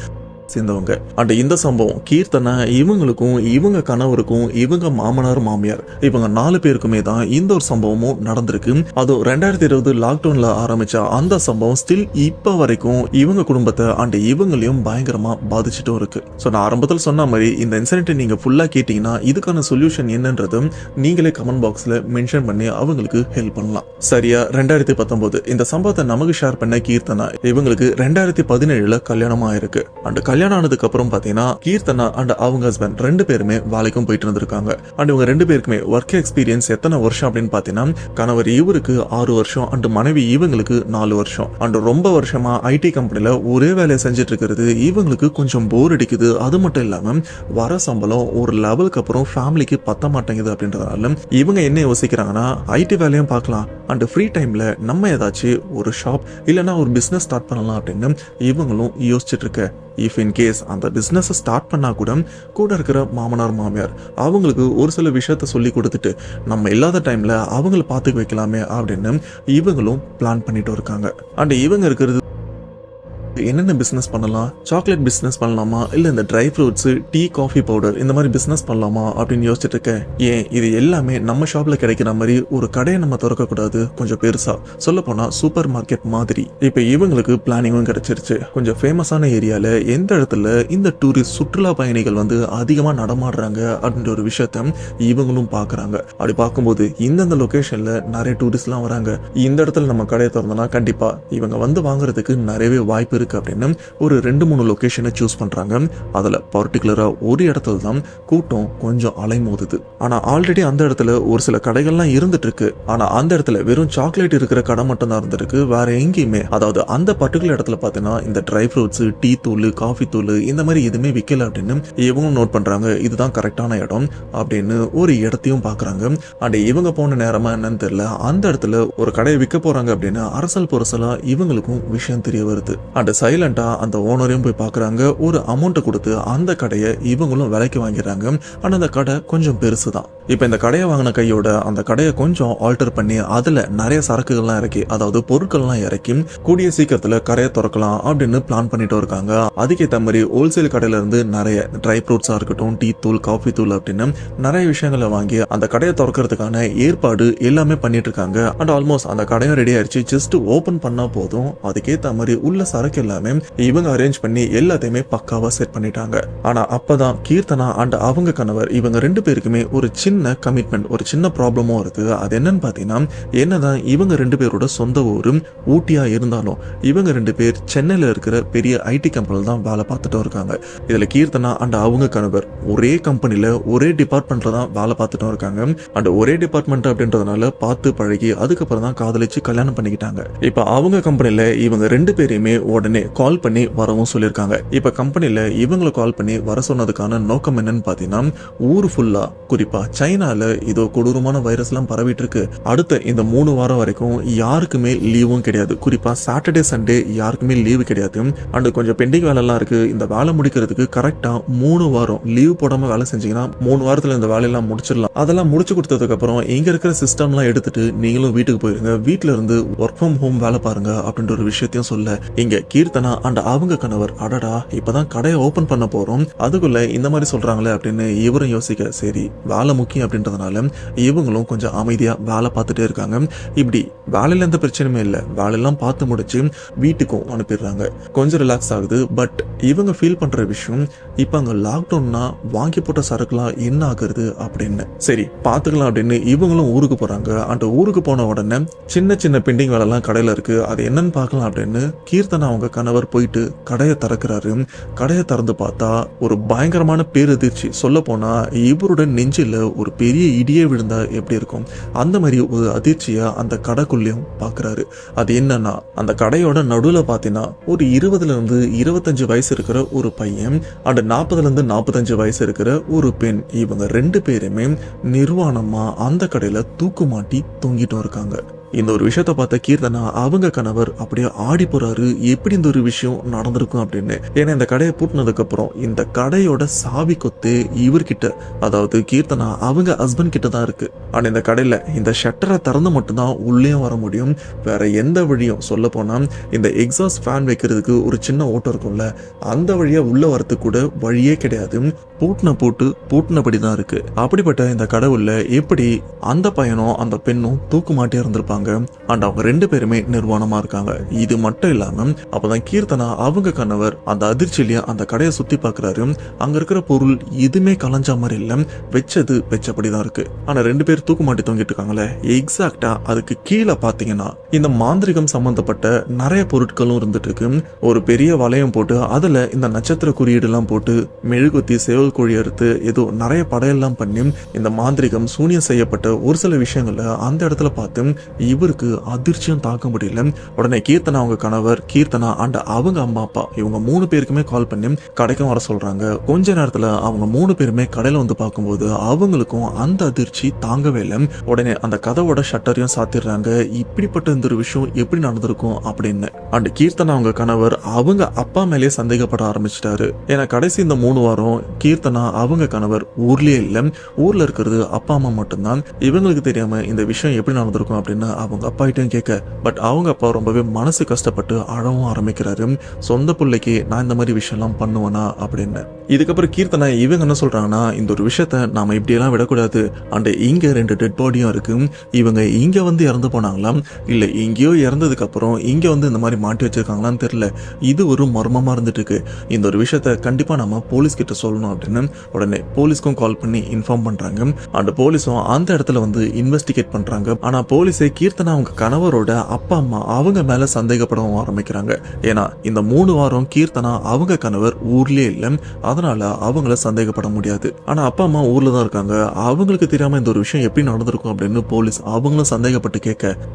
சேர்ந்தவங்க. அண்ட் இந்த சம்பவம் கீர்த்தனா இவங்களுக்கும் இவங்க கணவருக்கும் இவங்க மாமனார் மாமியார் இவங்க 4 பேருக்குமே தான் இந்த ஒரு சம்பவமும் நடந்திருக்கு. அதுவும் 2020 லாக்டவுன்ல ஆரம்பிச்ச அந்த சம்பவம் ஸ்டில் இப்ப வரைக்கும் இவங்க குடும்பத்தை அண்ட் இவங்களையும் பயங்கரமா பாதிச்சுட்டும் இருக்கு. ஸோ நான் ஆரம்பத்தில் சொன்ன மாதிரி இந்த இன்சிடென்ட் நீங்க ஃபுல்லா கேட்டீங்கன்னா இதுக்கான சொல்யூஷன் என்னன்றது நீங்களே கமெண்ட் பாக்ஸ்ல மென்ஷன் பண்ணி அவங்களுக்கு ஹெல்ப் பண்ணலாம். சரியா 2019 இந்த சம்பவத்தை நமக்கு ஷேர் பண்ண கீர்த்தனா இவங்களுக்கு 2017 கல்யாணம் ஆயிருக்கு. அண்ட் கல்யாணம் ஆனதுக்கு அப்புறம் பாத்தீங்கன்னா கீர்த்தனா அண்ட் அவங்க ஹஸ்பண்ட் 2 பேருமே வேலைக்கும் போயிட்டு இருந்திருக்காங்க. அண்ட் இவங்க 2 பேருக்குமே ஒர்க் எக்ஸ்பீரியன்ஸ் எத்தனை வருஷம் அப்படின்னு பாத்தீங்கன்னா, கணவர் இவருக்கு 6 வருஷம் அண்ட் மனைவி இவங்களுக்கு 4 வருஷம். அண்ட் ரொம்ப வருஷமா ஐடி கம்பெனில ஒரே வேலையை செஞ்சுட்டு இருக்கிறது இவங்களுக்கு கொஞ்சம் போர் அடிக்குது. அது மட்டும் இல்லாம வர சம்பளம் ஒரு லெவலுக்கு அப்புறம் ஃபேமிலிக்கு பத்த மாட்டேங்குது அப்படின்றதுனால இவங்க என்ன யோசிக்கிறாங்கன்னா, ஐடி வேலையும் பார்க்கலாம் அண்ட் ஃப்ரீ டைம்ல நம்ம ஏதாச்சும் ஒரு ஷாப் இல்லைன்னா ஒரு பிசினஸ் ஸ்டார்ட் பண்ணலாம் அப்படின்னு இவங்களும் யோசிச்சுட்டு இருக்க. இஃப் இன் கேஸ் அந்த பிசினஸ் ஸ்டார்ட் பண்ணா கூட இருக்கிற மாமனார் மாமியார் அவங்களுக்கு ஒரு சில விஷயத்த சொல்லி கொடுத்துட்டு நம்ம இல்லாத டைம்ல அவங்கள பார்த்துக்க வைக்கலாமே அப்படின்னு இவங்களும் பிளான் பண்ணிட்டு இருக்காங்க. அண்ட் இவங்க இருக்கிறது என்னென்ன பிசினஸ் பண்ணலாம், சாக்லேட் பிசினஸ் பண்ணலாமா இல்ல இந்த dry fruits, tea, coffee powder இந்த மாதிரி பிசினஸ் பண்ணலாமா அப்படின்னு யோசிச்சுட்டு இருக்கேன். ஏன் இது எல்லாமே நம்ம ஷாப்ல கிடைக்கிற மாதிரி ஒரு கடையை நம்ம திறக்க கூடாது, கொஞ்சம் பெருசா, சொல்ல போனா சூப்பர் மார்க்கெட் மாதிரி. இப்ப இவங்களுக்கு பிளானிங்கும் கிடைச்சிருச்சு. கொஞ்சம் ஃபேமஸான ஏரியால எந்த இடத்துல இந்த டூரிஸ்ட் சுற்றுலா பயணிகள் வந்து அதிகமா நடமாடுறாங்க அப்படின்ற ஒரு விஷயத்த இவங்களும் பாக்குறாங்க. அப்படி பார்க்கும்போது இந்தந்த லொகேஷன்ல நிறைய டூரிஸ்ட்லாம் வராங்க. இந்த இடத்துல நம்ம கடையை திறந்தோம்னா கண்டிப்பா இவங்க வந்து வாங்குறதுக்கு நிறையவே வாய்ப்பு இருக்கு அப்படின்னு ஒரு 2-3 லொகேஷனை சூஸ் பண்றாங்க. அதுல பர்டிகுலரா ஒரு இடத்துல தான் கூட்டம் கொஞ்சம் அலைமோதுது. ஆனா ஆல்ரெடி அந்த இடத்துல ஒரு சில கடைகள்லாம் இருந்துட்டு இருக்கு. ஆனா அந்த இடத்துல வெறும் சாக்லேட் இருக்கிற கடை மட்டும் தான் இருந்திருக்கு, வேற எங்கேயுமே. அதாவது அந்த பர்டிகுலர் இடத்துல பாத்தீங்கன்னா இந்த ட்ரை ஃப்ரூட்ஸ், டீ தூள், காஃபி தூள் இந்த மாதிரி எதுவுமே விற்கல அப்படின்னு இவங்க நோட் பண்றாங்க. இதுதான் கரெக்டான இடம் அப்படின்னு ஒரு இடத்தையும் பாக்குறாங்க. அண்ட் இவங்க போன நேரமா என்னன்னு தெரியல, அந்த இடத்துல ஒரு கடையை விற்க போறாங்க அப்படின்னு அரசல் புரசலா இவங்களுக்கும் விஷயம் தெரிய வருது. அண்ட் சைலண்டா அந்த ஓனரையும் போய் பாக்குறாங்க. ஒரு அமௌண்ட் கொடுத்து அந்த கடையை இவங்களும் விலைக்கு வாங்கிடுறாங்க. ஆனா அந்த கடை கொஞ்சம் பெருசுதான். இப்ப இந்த கடையை வாங்கின கையோட அந்த கடையை கொஞ்சம் ஆல்டர் பண்ணி அதுல நிறைய சரக்குகள்லாம் இறக்கி, அதாவது பொருட்கள்லாம் இறக்கி கூடிய சீக்கிரத்துல கடையை திறக்கலாம் அப்படின்னு பிளான் பண்ணிட்டு இருக்காங்க. அதுக்கேற்ற மாதிரி ஹோல்சேல் கடையில இருந்து நிறைய ட்ரை ஃப்ரூட்ஸா இருக்கட்டும், டீ தூள், காஃபி தூள் அப்படின்னு நிறைய விஷயங்களை வாங்கி அந்த கடையை திறக்கிறதுக்கான ஏற்பாடு எல்லாமே பண்ணிட்டு இருக்காங்க. அண்ட் ஆல்மோஸ்ட் அந்த கடையும் ரெடி ஆயிடுச்சு. ஜஸ்ட் ஓபன் பண்ணா போதும். அதுக்கேற்ற மாதிரி உள்ள சரக்கு எல்லாமே இவங்க அரேஞ்ச் பண்ணி எல்லாத்தையுமே பக்காவா செட் பண்ணிட்டாங்க. ஆனா அப்பதான் கீர்த்தனா அண்ட் அவங்க கணவர் இவங்க 2 பேருக்குமே ஒரு சின்ன கமிட்மெண்ட், ஒரு சின்ன ப்ராப்ளமும் வருது. அது என்னன்னு பாத்தீங்கன்னா, என்னதான் இவங்க 2 பேரோட சொந்த ஊரு ஊட்டியா இருந்தாலும் இவங்க 2 பேர் சென்னையில இருக்கிற பெரிய ஐடி கம்பெனில தான் வேலை பார்த்துட்டு இருக்காங்க. இதுல கீர்த்தனா அண்ட் அவங்க கணவர் ஒரே கம்பெனில ஒரே டிபார்ட்மெண்ட்ல தான் வேலை பார்த்துட்டு இருக்காங்க. அண்ட் ஒரே டிபார்ட்மெண்ட் அப்படின்றதுனால பார்த்து பழகி அதுக்கப்புறம் தான் காதலிச்சு கல்யாணம் பண்ணிக்கிட்டாங்க. இப்ப அவங்க கம்பெனில இவங்க 2 பேரையுமே உடனே கால் பண்ணி வரவும் சொல்லியிருக்காங்க. இப்ப கம்பெனில இவங்களை கால் பண்ணி வர சொன்னதுக்கான நோக்கம் என்னன்னு பாத்தீங்கன்னா, ஊர் ஃபுல்லா குறிப்பா சைனால இதோ கொடூரமான வைரஸ் எல்லாம் பரவிட்டு இருக்கு. அடுத்த இந்த 3 வாரம் வரைக்கும் யாருக்குமே லீவும் கிடையாது. குறிப்பா சாட்டர்டே சண்டே யாருக்குமே லீவு கிடையாது. அண்ட் கொஞ்சம் பெண்டிங் வேலை எல்லாம் இருக்கு. இந்த வேலை முடிக்கிறதுக்கு கரெக்டா 3 வாரம் லீவ் போடாம வேலை செஞ்சீங்கன்னா 3 வாரத்துல இந்த வேலையெல்லாம் முடிச்சிடலாம். அதெல்லாம் முடிச்சு கொடுத்ததுக்கு அப்புறம் இங்க இருக்கிற சிஸ்டம் எல்லாம் எடுத்துட்டு நீங்களும் வீட்டுக்கு போயிருங்க, வீட்டுல இருந்து ஒர்க் ஃப்ரம் ஹோம் வேலை பாருங்க அப்படின்ற ஒரு விஷயத்தையும் சொல்ல, இங்க கீர்த்தனா அண்ட் அவங்க கணவர் அடடா இப்பதான் கடையை ஓபன் பண்ண போறோம், அதுக்குள்ள இந்த மாதிரி சொல்றாங்களே அப்படின்னு இவரும் யோசிக்க, சரி வேலை முக்கியம் அப்படின்றதுனால இவங்களும் கொஞ்சம் அமைதியா வேலை பார்த்துட்டே இருக்காங்க. இப்படி வேலையில எந்த பிரச்சனையுமே இல்லை, வேலையெல்லாம் பார்த்து முடிச்சு வீட்டுக்கும் அனுப்பிடுறாங்க. கொஞ்சம் ரிலாக்ஸ் ஆகுது. பட் இவங்க ஃபீல் பண்ற விஷயம், இப்ப அங்க லாக்டவுன்னா வாங்கி போட்ட சரக்குலாம் என்ன ஆகுறது அப்படின்னு. சரி பாத்துக்கலாம் அப்படின்னு இவங்களும் ஊருக்கு போறாங்க. அந்த ஊருக்கு போன உடனே சின்ன சின்ன பெண்டிங் வேலை எல்லாம் கடையில இருக்கு, அது என்னன்னு பார்க்கலாம் அப்படின்னு கீர்த்தனா அவங்க கணவர் போயிட்டு கடையை திறக்கிறாரு. கடையை திறந்து பார்த்தா ஒரு பயங்கரமான பேரதிர்ச்சி. சொல்ல போனா இவரோட நெஞ்சில ஒரு பெரிய இடியே விழுந்தா எப்படி இருக்கும் அந்த மாதிரி ஒரு அதிர்ச்சியா அந்த கடைக்குள்ளேயும் பாக்குறாரு. அது என்னன்னா, அந்த கடையோட நடுவுல பாத்தீங்கன்னா ஒரு 20ல இருந்து 25 வயசு இருக்கிற ஒரு பையன் அண்ட் 40ல இருந்து 45 வயசு இருக்கிற ஒரு பெண், இவங்க 2 பேருமே நிர்வாணமா அந்த கடையில தூக்கு மாட்டி தூங்கிட்டும் இருக்காங்க. இந்த ஒரு விஷயத்த பார்த்த கீர்த்தனா அவங்க கணவர் அப்படியே ஆடி போறாரு, எப்படி இந்த ஒரு விஷயம் நடந்திருக்கும் அப்படின்னு. ஏன்னா இந்த கடையை பூட்டினதுக்கு அப்புறம் இந்த கடையோட சாவி கொத்து இவர்கிட்ட, அதாவது கீர்த்தனா அவங்க ஹஸ்பண்ட் கிட்ட தான் இருக்கு. ஆனா இந்த கடையில இந்த ஷட்டரை திறந்து மட்டும்தான் உள்ளேயும் வர முடியும், வேற எந்த வழியும், சொல்ல போனா இந்த எக்ஸாஸ்ட் ஃபேன் வைக்கிறதுக்கு ஒரு சின்ன ஓட்டம் இருக்கும்ல, அந்த வழியா உள்ள வரதுக்கு கூட வழியே கிடையாது. பூட்டினபடி தான் இருக்கு. அப்படிப்பட்ட இந்த கடவுள்ல எப்படி அந்த பையனும் அந்த பெண்ணும் தூக்கு மாட்டி இருந்திருப்பாங்க. அண்ட் அவங்க 2 பேருமே நிர்வாணமா இருக்காங்க. இது மட்டும் இல்லாம அப்பதான் கீர்த்தனா அவங்க கணவர் அந்த அதிர்ச்சியிலேயே அந்த கடையை சுத்தி பாக்குறாரு. அங்க இருக்கிற பொருள் எதுவுமே கலஞ்ச மாதிரி இல்ல, வெச்சபடிதான் இருக்கு. ஆனா 2 பேர் தூக்கு மாட்டி தொங்கிட்டு இருக்காங்களே, எக்ஸாக்டா அதுக்கு கீழே பாத்தீங்கன்னா இந்த மாந்திரிகம் சம்பந்தப்பட்ட நிறைய பொருட்களும் இருந்துட்டு இருக்கு. ஒரு பெரிய வளையம் போட்டு அதுல இந்த நட்சத்திர குறியீடு எல்லாம் போட்டு மெழுகுத்தி சேவல் கோழி அறுத்து ஏதோ நிறைய படையெல்லாம் பண்ணி இந்த மாந்திரிகம் சூனியம் செய்யப்பட்ட ஒரு சில விஷயங்களை அந்த இடத்துல பார்த்து இவருக்கு அதிர்ச்சியும் தாக்க முடியல. உடனே கீர்த்தனா அவங்க கணவர், கீர்த்தனா அண்ட் அவங்க அம்மா அப்பா இவங்க 3 பேருக்குமே கால் பண்ணி கடைக்கும் வர சொல்றாங்க. கொஞ்ச நேரத்துல அவங்க 3 பேருமே கடையில வந்து பார்க்கும்போது அவங்களுக்கும் அந்த அதிர்ச்சி தாங்கவே இல்லை. உடனே அந்த கதவோட ஷட்டரையும் சாத்திடுறாங்க. இப்படிப்பட்ட இந்த ஒரு விஷயம் எப்படி நடந்திருக்கும் அப்படின்னு. அண்ட் கீர்த்தனா அவங்க கணவர் அவங்க அப்பா மேலேயே சந்தேகப்பட ஆரம்பிச்சிட்டாரு. ஏன்னா கடைசி இந்த 3 வாரம் கீர்த்தனா அவங்க கணவர் ஊர்லயே இல்ல, ஊர்ல இருக்கிறது அப்பா அம்மா மட்டும்தான். இவங்களுக்கு தெரியாம இந்த விஷயம் எப்படி நடந்திருக்கும் அப்படின்னு அவங்க அப்பா கிட்டையும் கேட்க, பட் அவங்க அப்பா ரொம்பவே மனசு கஷ்டப்பட்டு அழவும் ஆரம்பிக்கிறாரு. சொந்த பிள்ளைக்கு நான் இந்த மாதிரி விஷயம்லாம் பண்ணுவேனா அப்படின்னு. இதுக்கப்புறம் கீர்த்தனா இவங்க என்ன சொல்றாங்கன்னா, இந்த ஒரு விஷயத்த நாம இப்படியெல்லாம் விடக்கூடாது. அண்ட் இங்க 2 டெட் பாடியும் இருக்கு. இவங்க இங்க வந்து இறந்து போனாங்களாம், இல்ல இங்கேயோ இறந்ததுக்கு அப்புறம் இங்க வந்து இந்த மாதிரி மாட்டி வச்சிருக்காங்களான்னு தெரியல. இது ஒரு மர்மமா இருந்துட்டு இருக்கு. இந்த ஒரு விஷயத்த கண்டிப்பா நம்ம போலீஸ் கிட்ட சொல்லணும் அப்படின்னு உடனே போலீஸ்க்கும் கால் பண்ணி இன்ஃபார்ம் பண்றாங்க. அண்ட் போலீஸும் அந்த இடத்துல வந்து இன்வெஸ்டிகேட் பண்றாங்க. ஆனா போலீஸே கீர்த்தனா அவங்க கணவரோட அப்பா அம்மா அவங்க மேல சந்தேகப்படவும் ஆரம்பிக்கிறாங்க. ஏன்னா இந்த 3 வாரம் கீர்த்தனா அவங்க கணவர் ஊர்லயே இல்ல, அதனால அவங்கள சந்தேகப்பட முடியாது. ஆனா அப்பா அம்மா ஊர்ல தான் இருக்காங்க, அவங்களுக்கு தெரியாம இந்த ஒரு விஷயம் எப்படி நடந்திருக்கும் அப்படின்னு போலீஸ் அவங்களும் சந்தேகப்பட்டு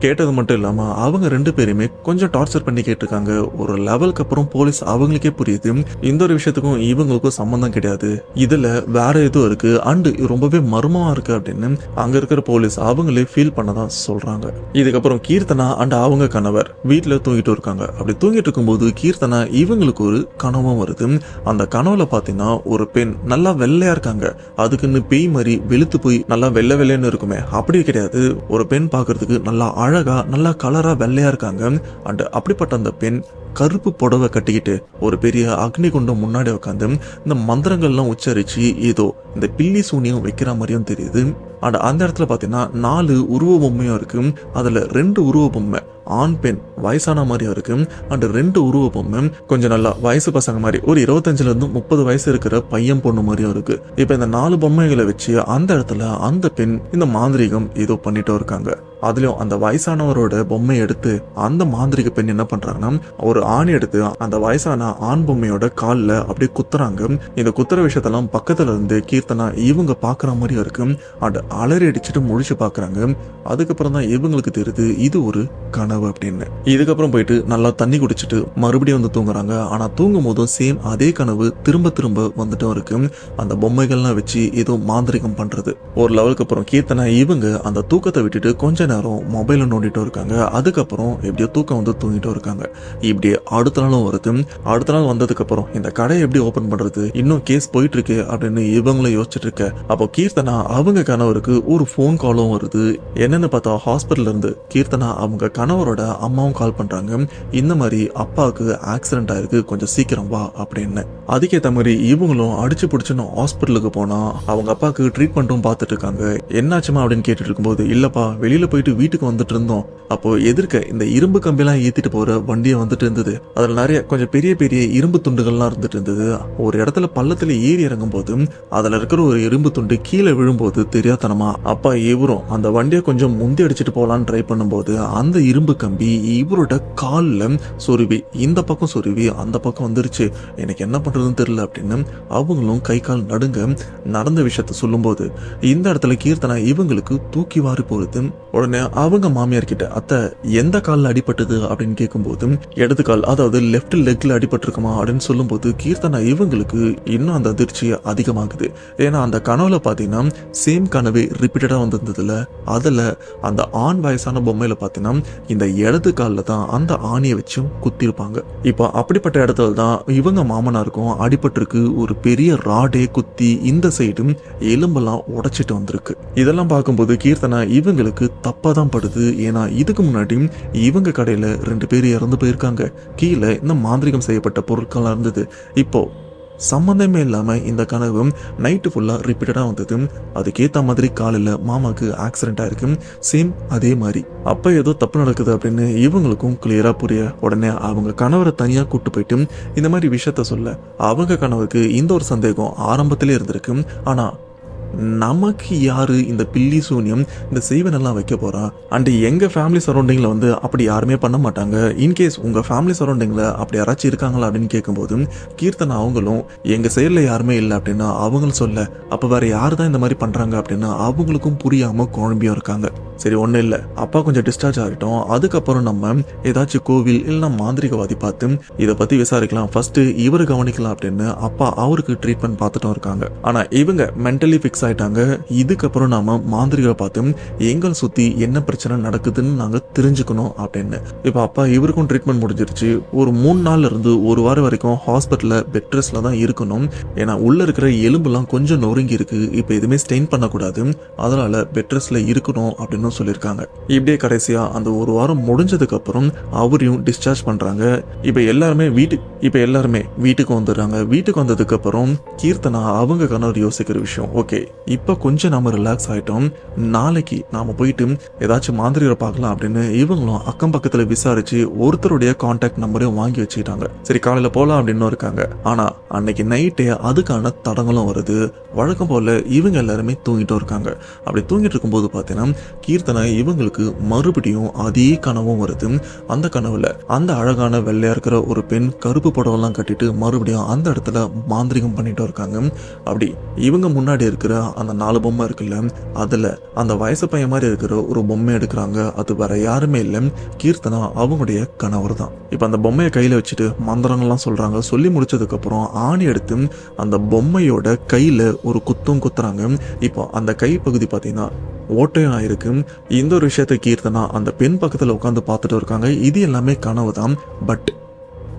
கேட்டது மட்டும் இல்லாம அவங்க 2 பேருமே கொஞ்சம் டார்ச்சர் பண்ணி கேட்டிருக்காங்க. ஒரு லெவலுக்கு அப்புறம் போலீஸ் அவங்களுக்கே புரியுது இந்த ஒரு விஷயத்துக்கும் இவங்களுக்கும் சம்பந்தம் கிடையாது, இதுல வேற எதுவும் இருக்கு அண்ட் ரொம்பவே மர்மமா இருக்கு அப்படின்னு அங்க இருக்கிற போலீஸ் அவங்களே ஃபீல் பண்ணதான் சொல்றாங்க. இதுக்கப்புறம் கீர்த்தனா அண்ட் அவங்க கணவர் வீட்டுல தூங்கிட்டு இருக்காங்க. அப்படி தூங்கிட்டு இருக்கும்போது கீர்த்தனா இவங்களுக்கு ஒரு கனவும் வருது. அந்த கனவுல பாத்தீங்கன்னா ஒரு பெண் நல்லா வெள்ளையா இருக்காங்க, அதுக்குன்னு பேய் மாதிரி வெளுத்து போய் நல்லா வெள்ளை வெள்ளைன்னு இருக்குமே அப்படி கிடையாது. ஒரு பெண் பாக்குறதுக்கு நல்லா அழகா நல்லா கலரா வெள்ளையா இருக்காங்க. அண்ட் அப்படிப்பட்ட அந்த பெண் கருப்பு புடவை கட்டிக்கிட்டு ஒரு பெரிய அக்னி குண்டம் முன்னாடி உட்காந்து இந்த மந்திரங்கள்லாம் உச்சரிச்சு ஏதோ இந்த பில்லி சூனியம் வைக்கிற மாதிரியும் தெரியுது. அண்ட் அந்த இடத்துல பாத்தீங்கன்னா 4 உருவ பொம்மையும் இருக்கு. அதுல 2 உருவ பொம்மை ஆண் பெண் வயசான மாதிரியும் இருக்கு. அண்ட் 2 உருவ பொம்மை கொஞ்சம் நல்லா வயசு பசங்க மாதிரி ஒரு 25ல இருந்து 30 வயசு இருக்கிற பையன் பொண்ணு மாதிரியும் இருக்கு. இப்ப இந்த 4 பொம்மைகளை வச்சு அந்த இடத்துல அந்த பெண் இந்த மாந்திரிகம் ஏதோ பண்ணிட்டு இருக்காங்க. அதுலயும் அந்த வயசானவரோட பொம்மை எடுத்து அந்த மாந்திரிக பெண் என்ன பண்றாங்கன்னா ஒரு ஆணி எடுத்து அந்த வயசான ஆண் பொம்மையோட கால்ல அப்படியே குத்துறாங்க. இந்த குத்துற விஷயத்தெல்லாம் பக்கத்துல இருந்து கீர்த்தனா இவங்க பாக்குற மாதிரியும் இருக்கு. அண்ட் அலறி அடிச்சுட்டு முழிச்சு பாக்குறாங்க. அதுக்கப்புறம் தான் இவங்களுக்கு தெரியுது இது ஒரு கனவு அப்படின்னு. இதுக்கப்புறம் போயிட்டு நல்லா தண்ணி குடிச்சிட்டு மறுபடியும் வந்து தூங்குறாங்க. ஆனா தூங்கும் போதும் சேம் அதே கனவு திரும்ப திரும்ப வந்துட்டும் இருக்கு. அந்த பொம்மைகள்லாம் வச்சு ஏதோ மாந்திரிகம் பண்றது. ஒரு லெவலுக்கு அப்புறம் கீர்த்தனா இவங்க அந்த தூக்கத்தை விட்டுட்டு கொஞ்ச நேரம் மொபைல நோண்டிட்டு இருக்காங்க. அதுக்கப்புறம் எப்படியோ தூக்கம் வந்து தூங்கிட்டு இருக்காங்க. இப்படி அடுத்த நாளும் வருது. அடுத்த நாள் வந்ததுக்கு அப்புறம் இந்த கடையை எப்படி ஓபன் பண்றது, இன்னும் கேஸ் போயிட்டு இருக்கு அப்படின்னு இவங்களும் யோசிச்சுட்டு இருக்க. அப்போ கீர்த்தனா அவங்க கணவருக்கு ஒரு போன் காலும் வருது. என்னன்னு பார்த்தா ஹாஸ்பிட்டல்ல இருந்து கீர்த்தனா அவங்க கணவரோட அம்மாவும் கால் பண்றாங்க. இந்த மாதிரி அப்பாவுக்கு ஆக்சிடென்ட் ஆயிருக்கு, கொஞ்சம் சீக்கிரம் வா அப்படின்னு. அதுக்கேற்ற மாதிரி இவங்களும் அடிச்சு பிடிச்சுன்னு ஹாஸ்பிட்டலுக்கு போனா அவங்க அப்பாவுக்கு ட்ரீட்மெண்ட்டும் பார்த்துட்டு இருக்காங்க. என்னாச்சுமா அப்படின்னு கேட்டுட்டு இருக்கும்போது, இல்லப்பா வெளியில போயிட்டு வீட்டுக்கு வந்துட்டு இருந்தோம், அப்போ எதிர்க்க இந்த இரும்பு கம்பியெல்லாம் ஏத்திட்டு போற வண்டியை வந்துட்டு இருந்தது. அதுல நிறைய கொஞ்சம் பெரிய பெரிய இரும்பு துண்டுகள்லாம் இருந்துட்டு இருந்தது. ஒரு இடத்துல பள்ளத்துல ஏறி இறங்கும் போது அதுல இருக்கிற ஒரு இரும்பு துண்டு கீழே விழும்போது தெரியாதனமா அப்பா இவரும் அந்த வண்டியை கொஞ்சம் முந்தி அடிச்சுட்டு போலான்னு ட்ரை பண்ணும்போது அந்த இரும்பு கம்பி இவரோட கால்ல சொருவி இந்த பக்கம் சொருவி அந்த பக்கம் வந்துருச்சு. எனக்கு என்ன பண்றதுன்னு தெரியல அப்படின்னு அவங்களும் கை கால் நடுங்க நடந்த விஷயத்த சொல்லும்போது இந்த இடத்துல கீர்த்தனா இவங்களுக்கு தூக்கி வாரி போகுது. உடனே அவங்க மாமியார் கிட்ட அத்தை எந்த காலில் அடிபட்டது அப்படின்னு கேட்கும்போது இடது கால், அதாவது லெஃப்ட் லெக்ல அடிபட்டிருக்குமா அப்படின்னு சொல்லும்போது கீர்த்தனா இவங்களுக்கு இன்னும் அந்த அதிர்ச்சி அதிகமாகுது. ஏன்னா அந்த கனவுல பாத்தீங்கன்னா சேம் கனவே ரிப்பீட்டடா வந்திருந்ததுல அதுல அந்த ஆண் வயசான பொம்மையில பாத்தீங்கன்னா இந்த இடது காலில் தான் அந்த ஆணியை வச்சும் குத்திருப்பாங்க. இப்போ அப்படிப்பட்ட இடத்துல தான் இவங்க மாமனாருக்கும் அடிபட்டிருக்கு. ஒரு பெரிய ராடே குத்தி இந்த சைடும் எலும்பெல்லாம் உடைச்சிட்டு வந்திருக்கு. இதெல்லாம் பார்க்கும்போது கீர்த்தனா இவங்களுக்கு தப்பா தான் படுது. ஏன்னா இதுக்கு முன்னாடி இவங்க கடையில 2 பேர் இறந்து போயிருக்காங்க. கீழே இந்த மாந்திரிகம் செய்யப்பட்ட பொருட்கள்லாம் இருந்தது. இப்போ சம்பந்தமே இல்லாம இந்த கனவு நைட்டு ஃபுல்லா ரிப்பீட்டடா வந்தது. அதுக்கேத்த மாதிரி காலையில மாமாக்கு ஆக்சிடென்ட் ஆயிருக்கு. சேம் அதே மாதிரி அப்ப ஏதோ தப்பு நடக்குது அப்படின்னு இவங்களுக்கும் கிளியரா புரிய உடனே அவங்க கணவரை தனியா கூட்டு போயிட்டு இந்த மாதிரி விஷயத்த சொல்ல அவங்க கணவருக்கு இந்த ஒரு சந்தேகம் ஆரம்பத்திலே இருந்திருக்கு. ஆனா நமக்கு யாரு இந்த பில்லி சூனியம் இந்த செய்வனெல்லாம் வைக்க போறா, அண்ட் எங்க ஃபேமிலி சரௌண்டிங்ல வந்து அப்படி யாருமே பண்ண மாட்டாங்க, இன்கேஸ் உங்க ஃபேமிலி சரௌண்டிங்ல அப்படி யாராச்சும் இருக்காங்களா அப்படின்னு கேட்கும்போது கீர்த்தனா அவங்களும் எங்க சைட்ல யாருமே இல்லை அப்படின்னு அவங்களும் சொல்ல அப்ப வேற யாரு தான் இந்த மாதிரி பண்றாங்க அப்படின்னு அவங்களுக்கும் புரியாம குழம்பியும் இருக்காங்க. சரி ஒன்றும் இல்லை, அப்பா கொஞ்சம் டிஸ்சார்ஜ் ஆகிட்டோம், அதுக்கப்புறம் நம்ம ஏதாச்சும் கோவில் இல்லைன்னா மாந்திரிகவாதி பார்த்து இதை பற்றி விசாரிக்கலாம், ஃபர்ஸ்ட் இவர் கவனிக்கலாம் அப்படின்னு அப்பா அவருக்கு ட்ரீட்மெண்ட் பார்த்துட்டும் இருக்காங்க. ஆனால் இவங்க மென்டலி ஃபிக்ஸ் ஆகிட்டாங்க. இதுக்கப்புறம் நாம மாந்திரிகை பார்த்து எங்களை சுற்றி என்ன பிரச்சனை நடக்குதுன்னு நாங்கள் தெரிஞ்சுக்கணும் அப்படின்னு. இப்போ அப்பா இவருக்கும் ட்ரீட்மெண்ட் முடிஞ்சிருச்சு. ஒரு 3 நாள்ல இருந்து 1 வாரம் வரைக்கும் ஹாஸ்பிட்டலில் பெட் ரெஸ்ட்ல தான் இருக்கணும். ஏன்னா உள்ள இருக்கிற எலும்புலாம் கொஞ்சம் நொறுங்கி இருக்கு. இப்போ எதுவுமே ஸ்டெயின் பண்ணக்கூடாது, அதனால பெட் ரெஸ்ட்ல இருக்கணும் அப்படின்னு அப்படின்னு சொல்லியிருக்காங்க. இப்படியே கடைசியா அந்த ஒரு வாரம் முடிஞ்சதுக்கு அப்புறம் அவரையும் டிஸ்சார்ஜ் பண்றாங்க. இப்ப எல்லாருமே வீட்டுக்கு வந்துடுறாங்க. வீட்டுக்கு வந்ததுக்கு அப்புறம் கீர்த்தனா அவங்க கணவர் யோசிக்கிற விஷயம், ஓகே இப்ப கொஞ்சம் நாம ரிலாக்ஸ் ஆயிட்டோம், நாளைக்கு நாம போயிட்டு ஏதாச்சும் மாந்திரிகரை பார்க்கலாம் அப்படின்னு இவங்களும் அக்கம் பக்கத்துல விசாரிச்சு ஒருத்தருடைய கான்டாக்ட் நம்பரையும் வாங்கி வச்சுக்கிட்டாங்க. சரி காலையில போலாம் அப்படின்னு இருக்காங்க. ஆனா அன்னைக்கு நைட்டே அதுக்கான தடங்களும் வருது. வழக்கம் போல இவங்க எல்லாருமே தூங்கிட்டும் இருக்காங்க. அப்படி தூங்கிட்டு இருக்கும்போது பார்த்தீங்கன்னா கீர்த்தனா இவங்களுக்கு மறுபடியும் அதே கனவும் வருது. அந்த கனவுல அந்த அழகான வெள்ளையா இருக்கிற ஒரு பெண் கருப்பு புடவெல்லாம் கட்டிட்டு மறுபடியும் அந்த இடத்துல மாந்திரிகம் பண்ணிட்டு இருக்காங்க. அப்படி இவங்க முன்னாடி இருக்கிற அந்த 4 பொம்மை இருக்குல்ல, அதுல அந்த வயசு பையன் மாதிரி இருக்கிற ஒரு பொம்மை எடுக்கிறாங்க. அது வேற யாருமே இல்லை, கீர்த்தனா அவங்களுடைய கணவர் தான். இப்ப அந்த பொம்மையை கையில வச்சுட்டு மந்திரங்கள்லாம் சொல்றாங்க. சொல்லி முடிச்சதுக்கு அப்புறம் ஆணி எடுத்து அந்த பொம்மையோட கையில ஒரு குத்தும் குத்துறாங்க. இப்போ அந்த கை பகுதி பார்த்தீங்கன்னா ஓட்டையும் ஆயிருக்கு. இந்த ஒரு விஷயத்தை கீர்த்தனா அந்த பெண் பக்கத்துல உட்காந்து பார்த்துட்டு இருக்காங்க. இது எல்லாமே கனவு தான். பட்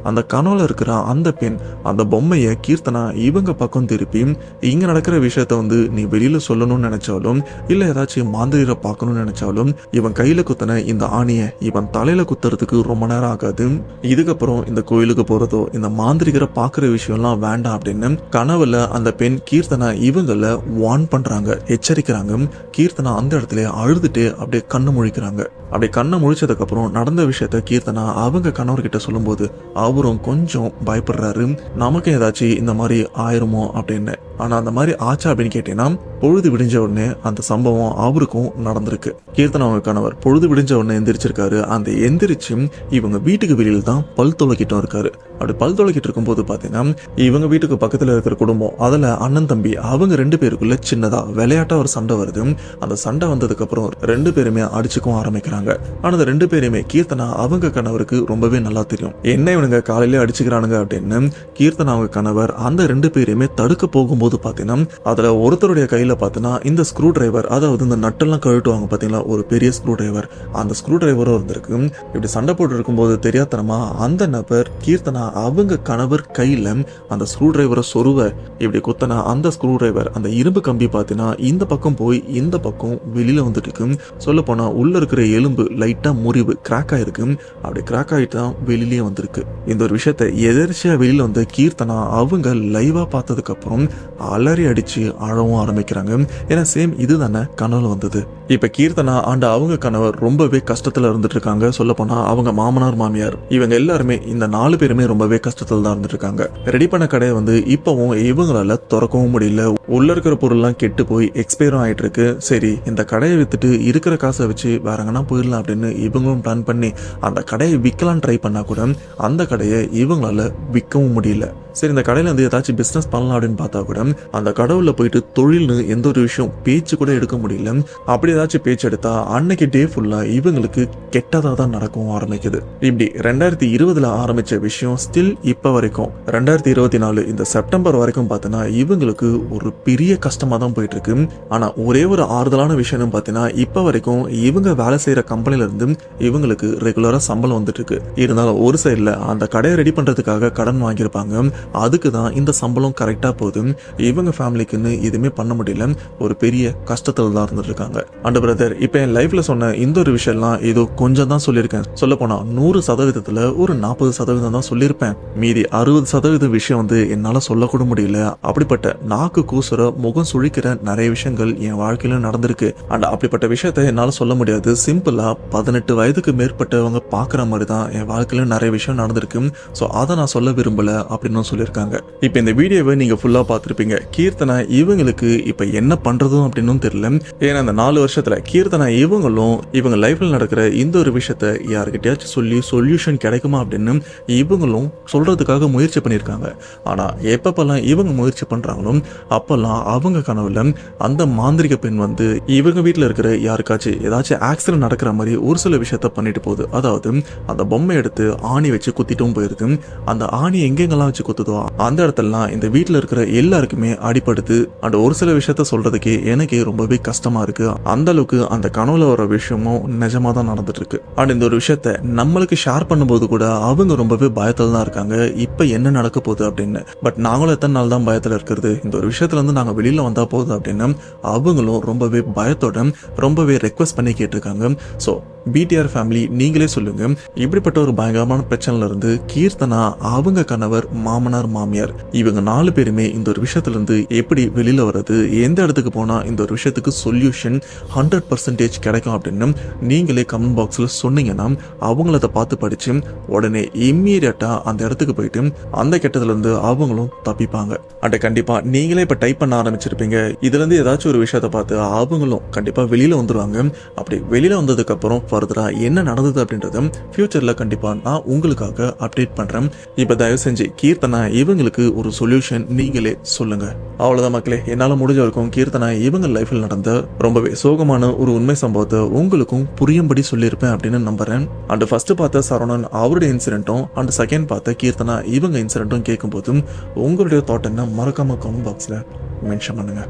அந்த கனவுல இருக்கிற அந்த பெண் அந்த பொம்மையை கீர்த்தனா இவங்க பக்கம் திருப்பி இங்க நடக்கிற விஷயத்த நீ வெளியில சொல்லணும்னு நினைச்சாலும் இல்ல ஏதாச்சும் மாந்திரிகரை பார்க்கணும்னு நினைச்சாலும் இவன் கையில குத்தின இந்த ஆணியை இவன் தலையில குத்துறதுக்கு ரொம்ப நேரம் ஆகாது. இதுக்கப்புறம் இந்த கோயிலுக்கு போறதோ இந்த மாந்திரிகரை பார்க்குற விஷயம்லாம் வேண்டாம் அப்படின்னு கனவுல அந்த பெண் கீர்த்தனா இவங்களை வார்ன் பண்றாங்க, எச்சரிக்கிறாங்க. கீர்த்தனா அந்த இடத்துல அழுதுட்டு அப்படியே கண்ணு முழிக்கிறாங்க. அப்படி கண்ணை முழிச்சதுக்கு அப்புறம் நடந்த விஷயத்த கீர்த்தனா அவங்க கணவர்கிட்ட சொல்லும்போது அவரும் கொஞ்சம் பயப்படுறாரு, நமக்கு ஏதாச்சும் இந்த மாதிரி ஆயிருமோ அப்படின்னு. ஆனா அந்த மாதிரி ஆச்சா அப்படின்னு கேட்டீங்கன்னா பொழுது விடிஞ்ச உடனே அந்த சம்பவம் அவருக்கும் நடந்திருக்கு. கீர்த்தனா அவங்க கணவர் பொழுது விடிஞ்ச உடனே எந்திரிச்சிருக்காரு. அந்த எந்திரிச்சு இவங்க வீட்டுக்கு வெளியில தான் பல் துளக்கிட்டும் இருக்காரு. அப்படி பல் துளக்கிட்டு இருக்கும்போது பாத்தீங்கன்னா இவங்க வீட்டுக்கு பக்கத்துல இருக்கிற குடும்பம், அதுல அண்ணன் தம்பி அவங்க 2 பேருக்குள்ள சின்னதா விளையாட்டா ஒரு சண்டை வருது. அந்த சண்டை வந்ததுக்கு அப்புறம் 2 பேருமே அடிச்சுக்கும் ஆரம்பிக்கிறாங்க. ஆனா அந்த 2 பேருமே கீர்த்தனா அவங்க கணவருக்கு ரொம்பவே நல்லா தெரியும், என்ன இவனுங்க காலையில அடிச்சுக்கிறானுங்க அப்படின்னு. கீர்த்தனா அவங்க கணவர் அந்த 2 பேருமே தடுக்க போகும்போது பாத்தீங்கன்னா அதுல ஒருத்தருடைய கையில பாத்தீங்கன்னா இந்த ஸ்க்ரூ டிரைவர், அதாவது இந்த நட்டெல்லாம் கழட்டுவாங்க பாத்தீங்களா, ஒரு பெரிய ஸ்க்ரூ டிரைவர், அந்த ஸ்க்ரூ டிரைவரும் இருந்திருக்கு. இப்படி சண்டை போட்டு இருக்கும்போது தெரியாதனமா அந்த நபர் கீர்த்தனா அவங்க கணவர் கையில அந்த ஸ்க்ரூ டிரைவரை சொருவ இப்படி குத்தனா அந்த ஸ்க்ரூ டிரைவர் அந்த இரும்பு கம்பி பாத்தீங்கன்னா இந்த பக்கம் போய் இந்த பக்கம் வெளியில வந்துட்டு இருக்கு. சொல்ல போனா உள்ள இருக்கிற எலும்பு லைட்டா முறிவு கிராக் ஆயிருக்கு. அப்படி கிராக் ஆயிட்டு தான் வெளியிலேயே வந்திருக்கு. இந்த ஒரு விஷயத்த எதிர்ச்சியா வெளியில வந்து கீர்த்தனா அவங்க லைவா பார்த்ததுக்கு அப்புறம் அலறி அடிச்சு அழவும் ஆரம்பிக்கிறாங்க. ஏன்னா சேம் இதுதானே கனவுல வந்தது. இப்ப கீர்த்தனா ஆண்ட அவங்க கணவர் ரொம்பவே கஷ்டத்துல இருந்துட்டு இருக்காங்க. சொல்ல போனா அவங்க மாமனார் மாமியார் இவங்க எல்லாருமே இந்த 4 பேருமே ரொம்பவே கஷ்டத்துல தான் இருந்துட்டு இருக்காங்க. ரெடி பண்ண கடையை இப்பவும் இவங்களால திறக்கவும் முடியல. உள்ள இருக்கிற பொருள்லாம் கெட்டு போய் எக்ஸ்பயரும் ஆயிட்டு இருக்கு. சரி இந்த கடையை வித்துட்டு இருக்கிற காசை வச்சு வேற எங்கன்னா போயிடலாம் அப்படின்னு இவங்களும் பிளான் பண்ணி அந்த கடையை விற்கலாம் ட்ரை பண்ணா கூட அந்த கடையை இவங்களால விற்கவும் முடியல. சரி இந்த கடையில ஏதாச்சும் பிசினஸ் பண்ணலாம் அப்படின்னு பார்த்தா கூட அந்த கடவுள போயிட்டு தொழில்னு எந்த ஒரு விஷயம் பேச்சு கூட எடுக்க முடியல. அப்படி ஏதாச்சும் பேச்சு எடுத்தா அன்னைக்கு டே ஃபுல்லா இவங்களுக்கு கெட்டதா தான் நடக்கவும் ஆரம்பிக்குது. இப்படி 2020 ஆரம்பிச்ச விஷயம் ஸ்டில் இப்ப வரைக்கும் 2024 இந்த செப்டம்பர் வரைக்கும் பார்த்தீங்கன்னா இவங்களுக்கு ஒரு பெரிய கஷ்டமா தான் போயிட்டு இருக்கு. ஆனா ஒரே ஒரு ஆறுதலான விஷயம் பார்த்தீங்கன்னா இப்ப வரைக்கும் இவங்க வேலை செய்யற கம்பெனில இருந்து இவங்களுக்கு ரெகுலரா சம்பளம் வந்துட்டு இருக்கு. இருந்தாலும் ஒரு சைட்ல அந்த கடையை ரெடி பண்றதுக்காக கடன் வாங்கியிருப்பாங்க, அதுக்கு தான் இந்த சம்பளம் கரெக்டா போகுது. இவங்க ஃபேமிலிக்குன்னு எதுவுமே பண்ண முடியல, ஒரு பெரிய கஷ்டத்துல தான் இருந்துட்டு இருக்காங்க. அண்ட் பிரதர் இப்ப என் லைஃப்ல சொன்ன இந்த ஒரு விஷயம்லாம் ஏதோ கொஞ்சம் தான் சொல்லியிருக்கேன். சொல்ல போனா 100% ஒரு 40% தான் சொல்லியிருப்பேன். மீதி 60% விஷயம் என்னால சொல்லக்கூட முடியல. அப்படிப்பட்ட நாக்கு கூசுற முகம் சுழிக்கிற நிறைய விஷயங்கள் என் வாழ்க்கையில நடந்திருக்கு. அண்ட் அப்படிப்பட்ட விஷயத்த என்னால சொல்ல முடியாது. சிம்பிளா 18 வயதுக்கு மேற்பட்டவங்க பாக்குற மாதிரி தான் என் வாழ்க்கையில நிறைய விஷயம் நடந்திருக்கு. ஸோ அதை நான் சொல்ல விரும்பல அப்படின்னு சொல்லியிருக்காங்க. இப்போ இந்த வீடியோவை நீங்க ஃபுல்லா பார்த்துருப்பீங்க. கீர்த்தனா இவங்களுக்கு இப்போ என்ன பண்றதும் அப்படின்னு தெரியல. ஏன்னா இந்த 4 வருஷத்துல கீர்த்தனா இவங்களும் இவங்க லைஃப்ல நடக்கிற இந்த ஒரு விஷயத்த யாருக்கிட்டயாச்சும் சொல்லி சொல்யூஷன் கிடைக்குமா அப்படின்னு இவங்களும் சொல்றதுக்காக முயற்சி பண்ணியிருக்காங்க. ஆனா எப்பப்பெல்லாம் இவங்க முயற்சி பண்றாங்களோ அப்பெல்லாம் அவங்க கனவுல அந்த மாந்திரிக பெண் இவங்க வீட்டுல இருக்கிற யாருக்காச்சும் ஏதாச்சும் ஆக்சிடென்ட் நடக்கிற மாதிரி ஒரு சில விஷயத்த பண்ணிட்டு போகுது. அதாவது அந்த பொம்மை எடுத்து ஆணி வச்சு குத்திட்டும் போயிருக்கு. அந்த ஆணி எங்கெங்கெல்லாம் வச்சு குத்துதோ போதோ அந்த இடத்துலலாம் இந்த வீட்டில் இருக்கிற எல்லாருக்குமே அடிபடுது. அண்ட் ஒரு சில விஷயத்த சொல்றதுக்கே எனக்கே ரொம்பவே கஷ்டமா இருக்கு. அந்த அளவுக்கு அந்த கனவுல வர விஷயமும் நிஜமா தான் நடந்துட்டு இருக்கு. அண்ட் இந்த ஒரு விஷயத்த நம்மளுக்கு ஷேர் பண்ணும்போது கூட அவங்க ரொம்பவே பயத்துல தான் இருக்காங்க, இப்ப என்ன நடக்க போகுது அப்படின்னு. பட் நாங்களும் எத்தனை நாள் தான் பயத்துல இருக்கிறது, இந்த ஒரு விஷயத்துல இருந்து நாங்க வெளியில வந்தா போகுது அப்படின்னு அவங்களும் ரொம்பவே பயத்தோட ரொம்பவே ரெக்வஸ்ட் பண்ணி கேட்டிருக்காங்க. ஸோ பிடிஆர் ஃபேமிலி நீங்களே சொல்லுங்க, இப்படிப்பட்ட ஒரு பயங்கரமான பிரச்சனைல இருந்து கீர்த்தனா, அவங்க கணவர், மாமனார், மாமியார் இவங்க 4 பேருமே இந்த ஒரு விஷயத்துல இருந்து எப்படி வெளியில வர்றது, எந்த இடத்துக்கு போனா இந்த ஒரு விஷயத்துக்கு சொல்யூஷன் 100% கிடைக்கும் அப்படின்னு நீங்களே கமெண்ட் பாக்ஸ்ல சொன்னீங்கன்னா அவங்கள அதை பார்த்து படிச்சு உடனே இம்மீடியட்டா அந்த இடத்துக்கு போயிட்டு அந்த கெட்டதுல இருந்து அவங்களும் தப்பிப்பாங்க. அண்ட் கண்டிப்பா நீங்களே இப்ப டைப் பண்ண ஆரம்பிச்சிருப்பீங்க, இதுல இருந்து ஏதாச்சும் ஒரு விஷயத்தை பார்த்து அவங்களும் கண்டிப்பா வெளியில வந்துருவாங்க. அப்படி வெளியில வந்ததுக்கு அப்புறம் ஃபர்தரா என்ன நடந்தது அப்படின்றத ஃபியூச்சர்ல கண்டிப்பா நான் உங்களுக்காக அப்டேட் பண்றேன். இப்ப தயவு செஞ்சு கீர்த்தனா இவங்களுக்கு ஒரு சொல்யூஷன் நீங்களே சொல்லுங்க. அவ்வளவுதான் மக்களே, என்னால முடிஞ்ச வரைக்கும் கீர்த்தனா இவங்க லைஃப்ல நடந்த ரொம்பவே சோகமான ஒரு உண்மை சம்பவத்தை உங்களுக்கும் புரியும்படி சொல்லியிருப்பேன் அப்படின்னு நம்புறேன். அண்ட் ஃபர்ஸ்ட் பார்த்த சரவணன் அவருடைய இன்சிடென்ட்டும் அண்ட் செகண்ட் பார்த்த கீர்த்தனா இவங்க இன்சிடென்ட்டும் கேட்கும்போது உங்களுடைய தாட் என்ன மறக்காம கமெண்ட் பாக்ஸ்ல மென்ஷன் பண்ணுங்க.